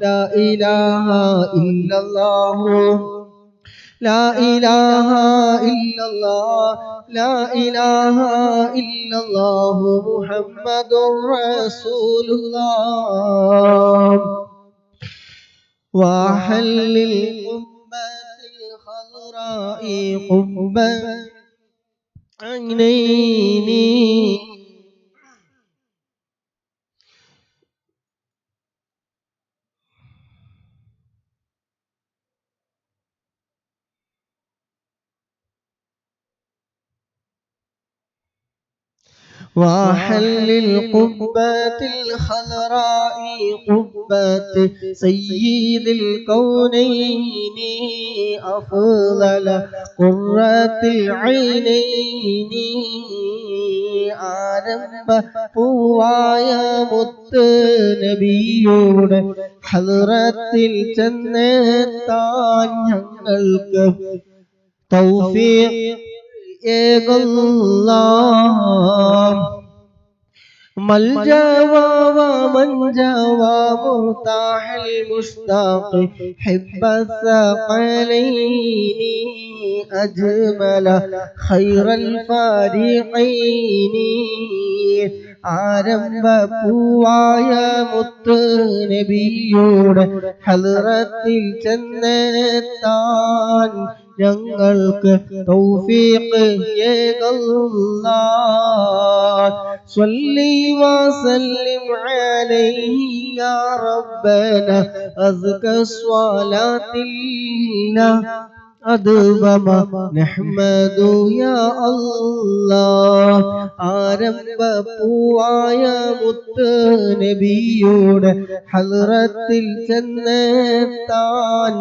Speaker 1: ലാ ഇലാഹ ഇല്ലല്ലാഹു لا إله إلا الله لا إله إلا الله محمد رسول الله وحل الأمة الخضراء قبا عينين وحل القبة الخضراء قبة سيد الكونين أفضل قرة العينين ആരംഭ പൂവായ മുത്ത് നബിയുടെ ഹദ്റത്തിൽ ചെന്നെത്താൻ ഞങ്ങൾക്ക് തൗഫീഖ് الله ملجأ ومنجأ ومرتاح المشتاق حب الثقلين أجمل خير الفريقين ആരംഭപ്പൂവായ മുത്ത് നബിയുടെ ഹദ്റത്തിൽ ചെന്നെത്താൻ ഞങ്ങൾക്ക് തൗഫീഖ് ഏകല്ലാഹ് സ്വല്ലി വസല്ലിം അലൈഹി യാ റബ്ബന അസ്ക സ്വലാത്തില്ല أدوما نحمد يا الله ആരംഭപ്പൂവായ മുത്ത് നബിയുടെ ഹദ്റത്തിൽ ചെന്നെത്താൻ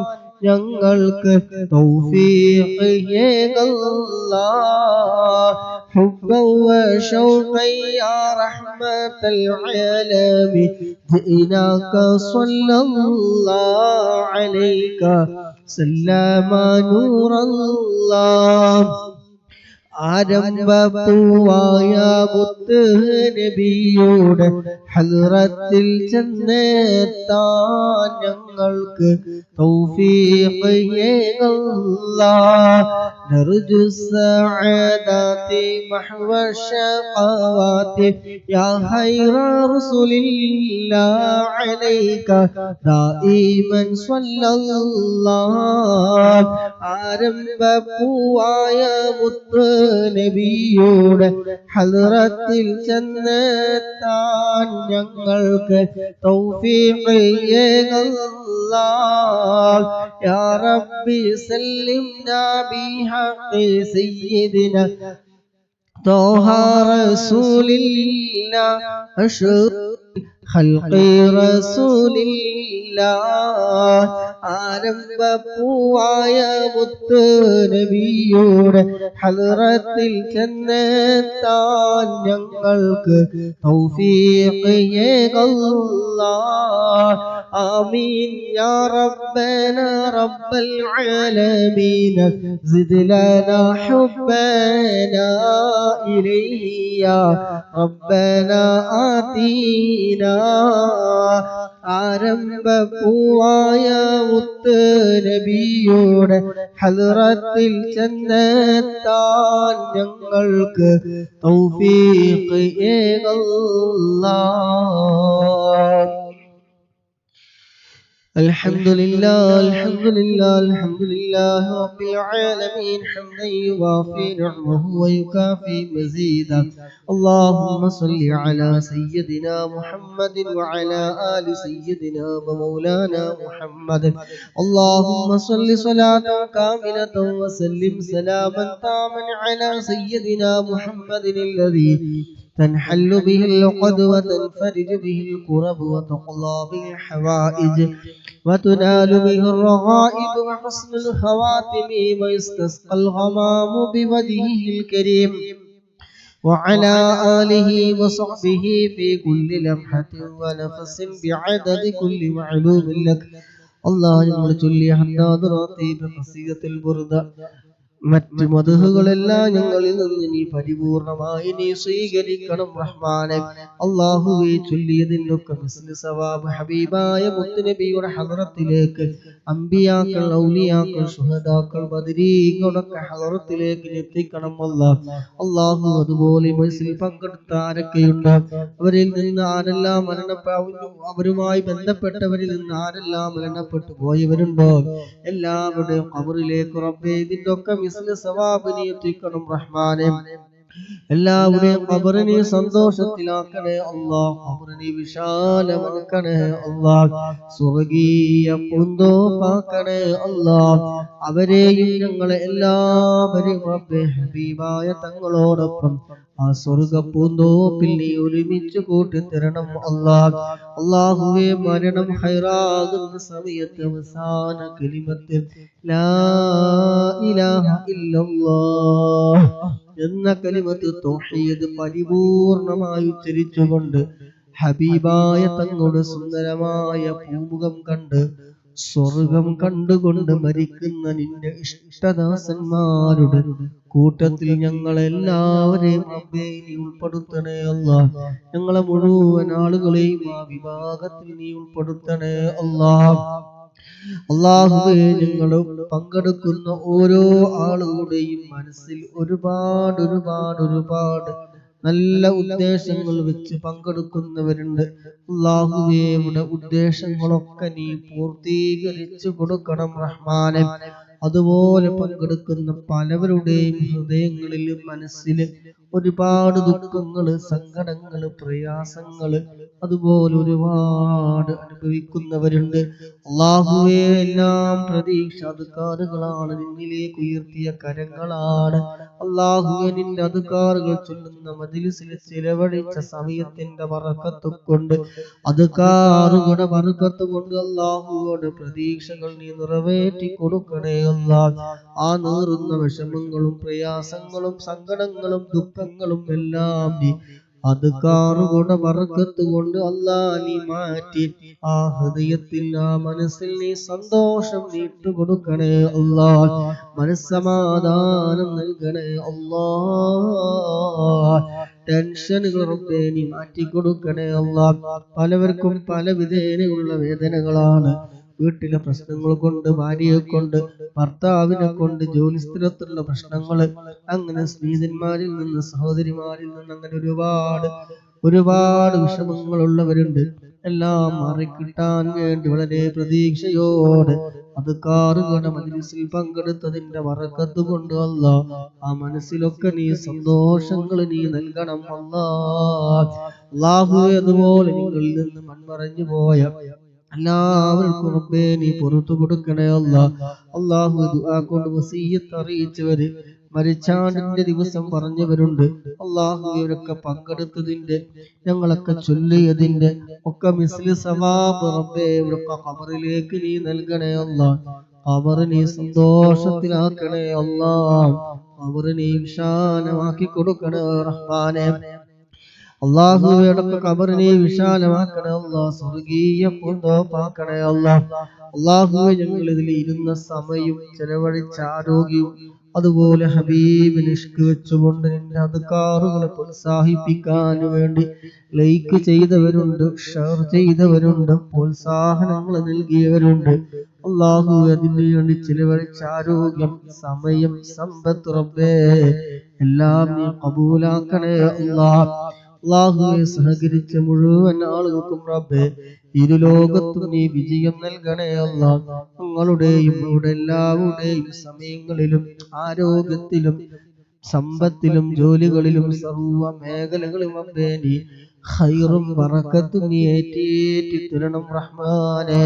Speaker 1: ഞങ്ങൾക്ക് തൗഫീഖ് ഏകല്ലാഹ് حبا وشوقا يا رحمة العالمين جئناك صلى الله عليك سلام نور الله ആരംഭപ്പൂവായ മുത്ത് നബിയുടെ ഹദ്റത്തിൽ ചെന്നെത്താൻ ഞങ്ങൾക്ക് തൗഫീഖ് ഏകല്ലാഹ് نرجو السعادات محو الشقوات يا خير رسل الله عليك دائما صلى الله ആരംഭപ്പൂവായ മുത്ത് നബിയുടെ ഹദ്റത്തിൽ ചെന്നെത്താൻ ഞങ്ങൾക്ക് തൗഫീഖ് ഏകല്ലാഹ് യാ റബ്ബി സല്ലിംനാ ബിഹഖി സയ്യിദിനാ طه رسول الله أشرف خلق رسول الله ആരംഭപ്പൂവായ മുത്ത് നബിയുടെ ഹദ്റത്തിൽ ചെന്നെത്താൻ ഞങ്ങൾക്ക് തൗഫീഖ് ഏകല്ലാഹ് ആമീൻ യാ റബ്ബന റബ്ബൽ ആലമീൻ സിദ് ലനാ ഹുബ്ബനാ ഇലൈഹി യാ റബ്ബന ആതീനാ ആരംഭപ്പൂവായ മുത്ത് നബിയുടെ ഹദ്റത്തിൽ ചെന്നെത്താൻ ഞങ്ങൾക്ക് തൗഫീഖ് ഏകല്ലാഹ് الحمد لله الحمد لله الحمد لله رب العالمين حمدا يوافي نعمه ويكافي مزيدا اللهم صل على سيدنا محمد وعلى آل سيدنا ومولانا محمد اللهم صل صلاة كاملة وسلم سلاما تاما على سيدنا محمد الذي تنحل به العقد وتنفرج به الكرب وتقضى به الحوائج وتنال به الرغائب وحسن الخواتم ويستسقى الغمام بوجهه الكريم وعلى آله وصحبه في كل لمحة ونفس بعدد كل معلوم لك الله يملك حداد راتب قصيدة البردة മറ്റു മദ്ഹുകളെല്ലാം ഞങ്ങളിൽ നിന്ന് നീ പരിപൂർണമായി നീ സ്വീകരിക്കണം റഹ്മാനെ. അല്ലാഹുവേ, ചൊല്ലിയതിനൊക്കെ മിസ്ലു സവാബ് ഹബീബായ മുത്തുനബിയുടെ ഹദ്റത്തിലേക്ക് അമ്പിയാക്കൾ, ഔലിയാക്കൾ, ശുഹദാക്കൾ, ബദരീകളൊക്കെ ഹദ്റത്തിലേക്ക് എത്തിക്കണം അല്ലാഹു. അതുപോലെ മജ്ലിസിൽ പങ്കെടുത്ത ആരൊക്കെയുണ്ട്, അവരിൽ നിന്ന് ആരെല്ലാം അവരുമായി ബന്ധപ്പെട്ടവരിൽ നിന്ന് ആരെല്ലാം മരണപ്പെട്ടു പോയവരുണ്ടോ, എല്ലാവരുടെയും ഖബറിലേക്ക് റബ്ബേ ഇതിന്റെ ഒക്കെ സവാബിനെ എത്തിക്കണം റഹ്മാനെ. എല്ലാവരെയും ഖബറിനെ സന്തോഷത്തിലാക്കണേ അല്ലാഹ്, ഖബറിനെ വിശാലമാക്കണേ അല്ലാഹ്, സ്വർഗീയ പൂന്തോപ്പാക്കണേ അല്ലാഹ്. അവരെയും ഞങ്ങളെ എല്ലാവരെയും റബ്ബേ ഹബീബായ തങ്ങളോടൊപ്പം ആ സ്വർഗ പൂന്തോപ്പിൽ നീ ഒരുമിച്ച് കൂട്ടിത്തരണം അല്ലാഹ്. അല്ലാഹുവേ, മരണം ഹൈറാകുന്ന സമയത്ത് അവസാന കലിമത്തിൽ ലാ ഇലാഹ ഇല്ലല്ലാഹ് എന്ന കലിമത്ത് തൗഹീദ് പരിപൂർണമായി ഉച്ചരിച്ചുകൊണ്ട് ഹബീബായ തങ്ങളുടെ സുന്ദരമായ പൂമുഖം കണ്ട് സ്വർഗം കണ്ടുകൊണ്ട് മരിക്കുന്ന നിന്റെ ഇഷ്ടദാസന്മാരുടെ കൂട്ടത്തിൽ ഞങ്ങളെല്ലാവരെയും റബ്ബേ നീ ഉൾപ്പെടുത്തണേ അല്ലാഹ്. ഞങ്ങളെ മുഴുവൻ ആളുകളെയും ആ വിഭാഗത്തിൽ നീ ഉൾപ്പെടുത്തണേ അല്ലാഹ്. അല്ലാഹുവേ, ഞങ്ങൾ പങ്കെടുക്കുന്ന ഓരോ ആളുകളുടെയും മനസ്സിൽ ഒരുപാട് നല്ല ഉദ്ദേശങ്ങൾ വെച്ച് പങ്കെടുക്കുന്നവരുണ്ട്. അല്ലാഹുവേ, നമ്മുടെ ഉദ്ദേശങ്ങളൊക്കെ നീ പൂർത്തീകരിച്ചു കൊടുക്കണം റഹ്മാനെ. അതുപോലെ പങ്കെടുക്കുന്ന പലവരുടെയും ഹൃദയങ്ങളിൽ മനസ്സിൽ ഒരുപാട് ദുഃഖങ്ങള്, സങ്കടങ്ങള്, പ്രയാസങ്ങള് അതുപോലെ ഒരുപാട് അനുഭവിക്കുന്നവരുണ്ട്. അല്ലാഹുവേ, എല്ലാം പ്രതീക്ഷ അദ്കാറുകളാണ്, നിന്നിലേക്ക് ഉയർത്തിയ കരങ്ങളാണ്. അല്ലാഹുവേ, നിന്റെ അദ്കാറുകൾ ചൊല്ലുന്ന മജ്‌ലിസിൽ ചിലവഴിച്ച സമയത്തിന്റെ ബറക്കത്ത് കൊണ്ട്, അദ്കാറുകളുടെ ബറക്കത്ത് കൊണ്ട് അല്ലാഹുവോട് പ്രതീക്ഷകൾ നീ നിറവേറ്റി കൊടുക്കണേ അല്ലാഹ്. ആ നീറുന്ന വിഷമങ്ങളും പ്രയാസങ്ങളും സങ്കടങ്ങളും ദുഃഖങ്ങളും എല്ലാം നീ അദ്കാറുകളുടെ ബറക്കത്ത് കൊണ്ട് അല്ലാഹ് നീ മാറ്റി ആ ഹൃദയത്തിൽ ആ മനസ്സിൽ നീ സന്തോഷം നീട്ടു കൊടുക്കണേ അല്ലാഹ്. മനസ്സമാധാനം നൽകണേ അല്ലാഹ്. ടെൻഷനുകൾ റബ്ബേ നീ മാറ്റി കൊടുക്കണേ അല്ലാഹ്. പലവർക്കും പല വിധേനയുള്ള വേദനകളാണ്. വീട്ടിലെ പ്രശ്നങ്ങൾ കൊണ്ട്, ഭാര്യയെ കൊണ്ട്, ഭർത്താവിനെ കൊണ്ട്, ജോലി സ്ഥലത്തുള്ള പ്രശ്നങ്ങൾ, അങ്ങനെ സ്നേഹിതന്മാരിൽ നിന്ന്, സഹോദരിമാരിൽ നിന്ന്, അങ്ങനെ ഒരുപാട് വിഷമങ്ങളുള്ളവരുണ്ട്. എല്ലാം മാറിക്കിട്ടാൻ വേണ്ടി വളരെ പ്രതീക്ഷയോടെ അദ്കാറുകളുടെ മജ്‌ലിസിൽ പങ്കെടുത്തതിന്റെ ബറക്കത്ത് കൊണ്ട് അല്ലാഹ് ആ മനസ്സിലൊക്കെ നീ സന്തോഷങ്ങൾ നീ നൽകണം അല്ലാഹ്. അല്ലാഹുവേ, അതുപോലെ നിങ്ങളിൽ നിന്ന് മൺമറഞ്ഞു പോയ എല്ലാവർക്കും റബ്ബേ നീ പുറത്തു കൊടുക്കണേ അല്ലാഹ്. അല്ലാഹു ദുആ കൊണ്ട് വസിയ്യത്ത് അറിയിച്ചവര്, മരിച്ചാണ്ടിന്റെ ദിവസം പറഞ്ഞവരുണ്ട്. അല്ലാഹു ഇവരൊക്കെ പങ്കെടുത്തതിന്റെ, ഞങ്ങളൊക്കെ ചൊല്ലിയതിന്റെ ഒക്കെ മിസ്ലി സവാബ് റബ്ബേ ഇവരൊക്കെ ഖബറിലേക്ക് നീ നൽകണേ അല്ലാഹ്. ഖബർ നീ സന്തോഷത്തിലാക്കണേ അല്ലാഹ്. ഖബർ നീ വിശാലമാക്കി കൊടുക്കണേ റഹ്മാനെ. അല്ലാഹുവേ, ഖബർ നീ വിശാലമാക്കണേ അല്ലാഹ്. സ്വർഗീയ പൂന്തോപ്പാക്കണേ അല്ലാഹ്. അല്ലാഹുവേ, ഞങ്ങൾ ഇതിൽ ഇരുന്ന സമയം, ചെലവഴിച്ച ആരോഗ്യവും അതുപോലെ ഹബീബിന് ഇഷ്ക് വെച്ചുകൊണ്ട് നിന്റെ അദ്കാറുകളെ പ്രോത്സാഹിപ്പിക്കാൻ വേണ്ടി ലൈക്ക് ചെയ്തവരുണ്ട്, ഷെയർ ചെയ്തവരുണ്ട്, പ്രോത്സാഹനങ്ങൾ നൽകിയവരുണ്ട്. അല്ലാഹുവേ, അതിനു വേണ്ടി ചിലവഴിച്ച ആരോഗ്യം, സമയം, സമ്പത്ത് റബ്ബേ എല്ലാം നീ ഖബൂലാക്കണേ അല്ലാഹ്. അല്ലാഹുവേ, സഹകരിച്ച മുഴുവൻ ആളുകൾക്കും റബ്ബേ ഇരുലോകത്തും നീ വിജയം നൽകണേ അല്ലാഹ്. ഞങ്ങളുടെയും ഇവിടെ എല്ലാവരുടെയും സമയങ്ങളിലും ആരോഗ്യത്തിലും സമ്പത്തിലും ജോലികളിലും സർവ്വ മേഖലകളിലും റബ്ബേ നീ ഖൈറും ബറക്കത്തും നീ ഏറ്റേറ്റി തരണം റഹ്മാനേ.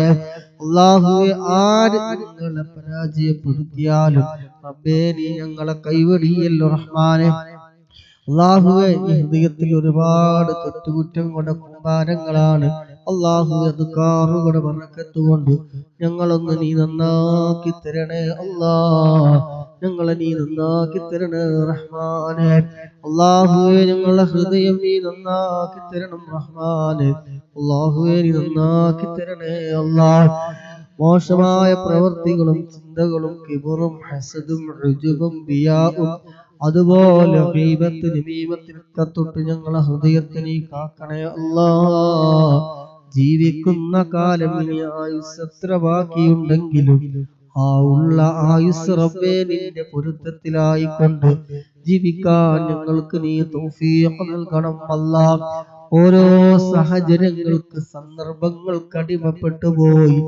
Speaker 1: അല്ലാഹുവേ, ആര് ഞങ്ങളെ പരാജയപ്പെടുത്തിയാലും റബ്ബേ നീ ഞങ്ങളെ കൈവടിയല്ലോ റഹ്മാനേ. അല്ലാഹുവേ, ഈ ഹൃദയത്തിൽ ഒരുപാട് തെറ്റുകുറ്റങ്ങളുടെ കൂമ്പാരങ്ങളാണ്. അല്ലാഹുവേ, അദ്കാറുകളുടെ ബറക്കത്ത് കൊണ്ട് ഞങ്ങളൊന്ന് നീ നന്നാക്കി തരണേ അല്ലാഹ്. ഞങ്ങളെ നീ നന്നാക്കി തരണേ റഹ്മാനേ. അല്ലാഹുവേ, ഞങ്ങളുടെ ഹൃദയം നീ നന്നാക്കി തരണം റഹ്മാനേ. അല്ലാഹുവേ, നീ നന്നാക്കി തരണേ അല്ലാഹ്. മോശമായ പ്രവൃത്തികളും ചിന്തകളും കിബറും ഹസദും ഉജുബും റിയാഉം അതുപോലെ ഗീബത്ത് നമീമത്തിനൊക്കെ തൊട്ട് ഞങ്ങളെ ഹൃദയത്തെ നീ കാക്കണേ അല്ലാഹ്. ജീവിക്കുന്ന കാലം ഇനി ആയുസ് എത്ര ബാക്കിയുണ്ടെങ്കിലും ആ ഉള്ള ആയുസ് റബ്ബേ നിന്റെ പൊരുത്തത്തിലായിക്കൊണ്ട് ജീവിക്കാൻ ഞങ്ങൾക്ക് നീ തൗഫീഖ് നൽകണം അല്ലാഹ്. ഓരോ സാഹചര്യങ്ങൾക്ക്, സന്ദർഭങ്ങൾക്ക് അടിമപ്പെട്ടു പോയി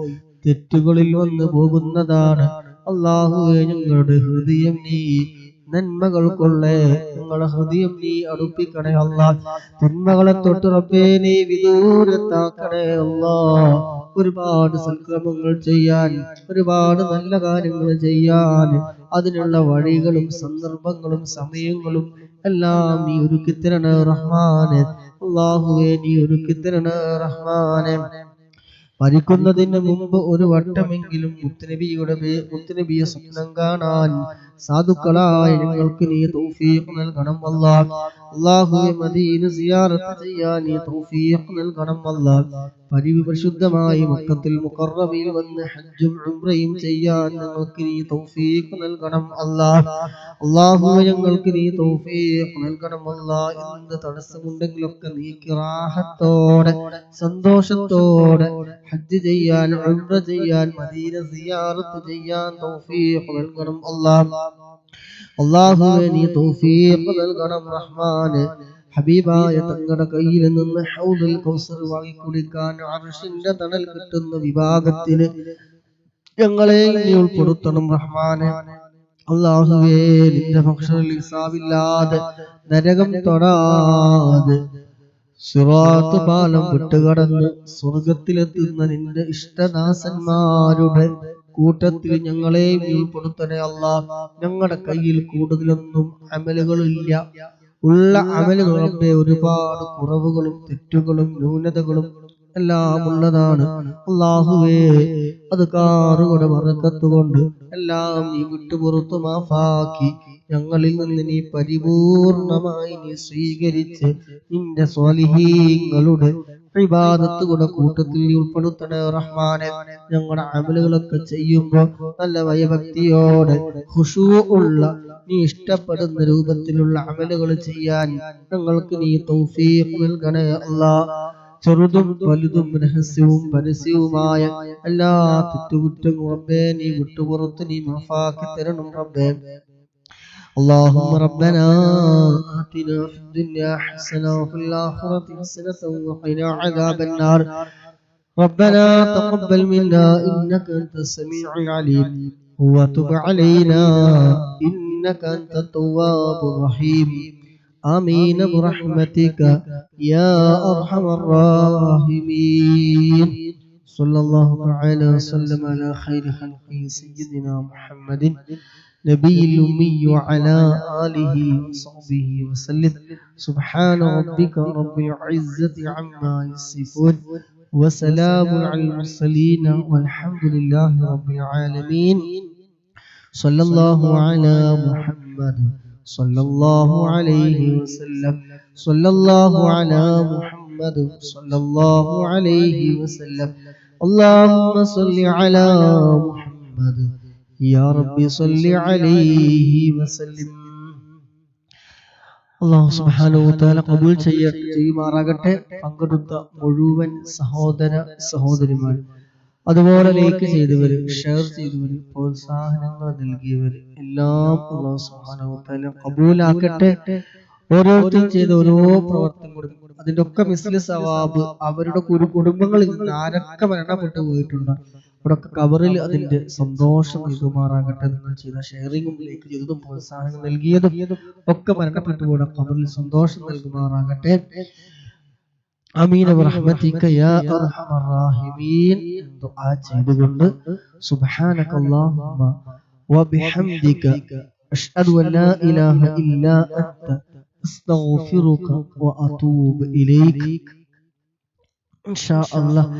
Speaker 1: തെറ്റുകളിൽ വന്നു പോകുന്നതാണ്. അല്ലാഹുവേ, ഞങ്ങളുടെ ഹൃദയം നീ നന്മകൾ കൊള്ളേ, ഞങ്ങളുടെ ഹൃദയം നീ അടുപ്പിക്കണേ അല്ലാഹ്. തിന്മകളെ തൊട്ട് റബ്ബേ നീ വിദൂരത്താക്കണേ അല്ലാഹ്. ഒരുപാട് സൽക്രമങ്ങൾ ചെയ്യാൻ, ഒരുപാട് നല്ല കാര്യങ്ങൾ ചെയ്യാൻ അതിനുള്ള വഴികളും സന്ദർഭങ്ങളും സമയങ്ങളും എല്ലാം നീ ഒരുക്കിത്തരണേ റഹ്മാനെ. അല്ലാഹുവേ, നീ ഒരുക്കിത്തരണേ റഹ്മാനെ. മരിക്കുന്നതിന് മുമ്പ് ഒരു വട്ടമെങ്കിലും മുത്തുനബിയെ സ്വപ്നം കാണാൻ സാധുക്കളായ ഞങ്ങൾക്ക് നീ തൗഫീഖ് നൽകണം അല്ലാഹ്. അല്ലാഹുവേ മദീന സിയാറത്ത് ചെയ്യാൻ നീ തൗഫീഖ് നൽകണം അല്ലാഹ്. പരിശുദ്ധമായി മക്കത്തുൽ മുകറമയിൽ വന്ന് ഹജ്ജും ഉംറയും ചെയ്യാൻ ഞങ്ങൾക്ക് നീ തൗഫീഖ് നൽകണം അല്ലാഹ്. അല്ലാഹുവേ ഞങ്ങൾക്ക് നീ തൗഫീഖ് നൽകണം അല്ലാഹ്. എന്ത് തടസ്സമുണ്ടെങ്കിലൊക്കെ നീക്കി റാഹത്തോടെ സന്തോഷത്തോടെ ഹജ്ജ് ചെയ്യാൻ ഉംറ ചെയ്യാൻ മദീന സിയാറത്ത് ചെയ്യാൻ തൗഫീഖ് നൽകണം അല്ലാഹ്. അല്ലാഹുവേ നീ തൗഫീഖ് നൽകണം റഹ്മാനെ. ഹബീബായ തങ്ങളുടെ കയ്യിൽ നിന്ന് ഹൗദുൽ കൗസർ വാങ്ങി കുടിക്കാൻ അർശിന്റെ തണൽ കിട്ടുന്ന വിഭാഗത്തിന് ഞങ്ങളെ നീ ഉൾപ്പെടുത്തണം റഹ്മാനെ. അല്ലാഹുവേ നിന്റെ ഭക്ഷണത്തിൽ ഹിസാബില്ലാതെ നരകം തൊടാതെ സിറാത്ത് പാലം വിട്ടുകടന്ന് സ്വർഗത്തിലെത്തുന്ന നിന്റെ ഇഷ്ടദാസന്മാരുടെ കൂട്ടത്തിൽ ഞങ്ങളെ ഉൾപ്പെടുത്തണേ അല്ലാഹ്. ഞങ്ങളുടെ കയ്യിൽ കൂടുതലൊന്നും അമലുകളില്ല. ഉള്ള അമലുകൾ റബ്ബേ ഒരുപാട് കുറവുകളും തെറ്റുകളും ന്യൂനതകളും എല്ലാം ഉള്ളതാണ് അല്ലാഹുവേ. അത് കാറുകളുടെ ബറക്കത്തുകൊണ്ട് എല്ലാം നീ വിട്ടുപുറത്തു മാഫാക്കി ഞങ്ങളിൽ നിന്ന് നീ പരിപൂർണമായി നീ സ്വീകരിച്ച് നിന്റെ സ്വാലിഹീങ്ങളുടെ ഇബാദത്തുകളുടെ കൂട്ടത്തിൽ നീ ഉൾപ്പെടുത്തണേ റഹ്മാനെ. ഞങ്ങളുടെ അമലുകളൊക്കെ ചെയ്യുമ്പോൾ നല്ല ഭയഭക്തിയോടെ ഖുശൂഉള്ള നീ ഇഷ്ടപ്പെടുന്ന രൂപത്തിലുള്ള അമലുകൾ ചെയ്യാൻ ഞങ്ങൾക്ക് നീ തൗഫീഖ് നൽകണേ അല്ലാഹ്. ചെറുതും വലുതും രഹസ്യവും പരസ്യവുമായ എല്ലാ തെറ്റുകുറ്റങ്ങളും റബ്ബേ നീ വിട്ടുപുറത്ത് നീ മാഫാക്കി തരണം റബ്ബേ. اللهم ربنا آتنا في الدنيا حسنة وفي الآخرة حسنة وقنا عذاب النار. ربنا تقبل منا إنك أنت السميع العليم وتب علينا إنك أنت التواب الرحيم. آمين برحمتك يا أرحم الراحمين. صلى الله تعالى وسلم على خير خلقه سيدنا محمد نبي الأمي وعلى آله وصحبه وسلم. سبحان ربك رب العزة عما يصفون وسلام على المرسلين والحمد لله رب العالمين. صلى الله على محمد صلى الله عليه وسلم. صلى الله على محمد صلى الله عليه وسلم. اللهم صل على محمد يا ربي صل عليه وسلم. അല്ലാഹു സുബ്ഹാനഹു വ തആല ഖബൂൽ ചെയ്യുമാറാകട്ടെ. പങ്കെടുത്ത മുഴുവൻ സഹോദര സഹോദരിമാർ, അതുപോലെ ലൈക്ക് ചെയ്തവര്, ഷെയർ ചെയ്തവര്, പ്രോത്സാഹനങ്ങൾ നൽകിയവര് എല്ലാം അല്ലാഹു സുബ്ഹാനഹു വ തആല ഖബൂലാക്കട്ടെ. ഓരോരുത്തരും ചെയ്ത ഓരോ പ്രവർത്തനങ്ങളും അതിന്റെ ഒക്കെ മിസ്ലി സവാബ് അവരുടെ കുടുംബങ്ങളിൽ നിന്ന് ആരൊക്കെ മരണപ്പെട്ടു പോയിട്ടുണ്ട് അവിടൊക്കെ കബറിൽ അതിന്റെ സന്തോഷം നൽകുമാറാകട്ടെ. നിങ്ങൾ ചെയ്ത ഷെയറിങ്ങും ലൈക്ക് ചെയ്തതും പ്രോത്സാഹനം നൽകിയതും ഒക്കെ മരണപ്പെട്ടു പോയ കബറിൽ സന്തോഷം നൽകുമാറാകട്ടെ. ആമീൻ ബിറഹ്മതിക യാ അർഹമർ റഹീമീൻ. ദുആ ചെയ്തുകൊണ്ട് സുബ്ഹാനകല്ലാഹുമ്മ വബിഹംദിക അഷ്ഹദു അൻ ലാ ഇലാഹ ഇല്ലാ അൻത അസ്തഗ്ഫിറുക വഅതൂബു ഇലൈക്. ഇൻഷാ അല്ലാഹ്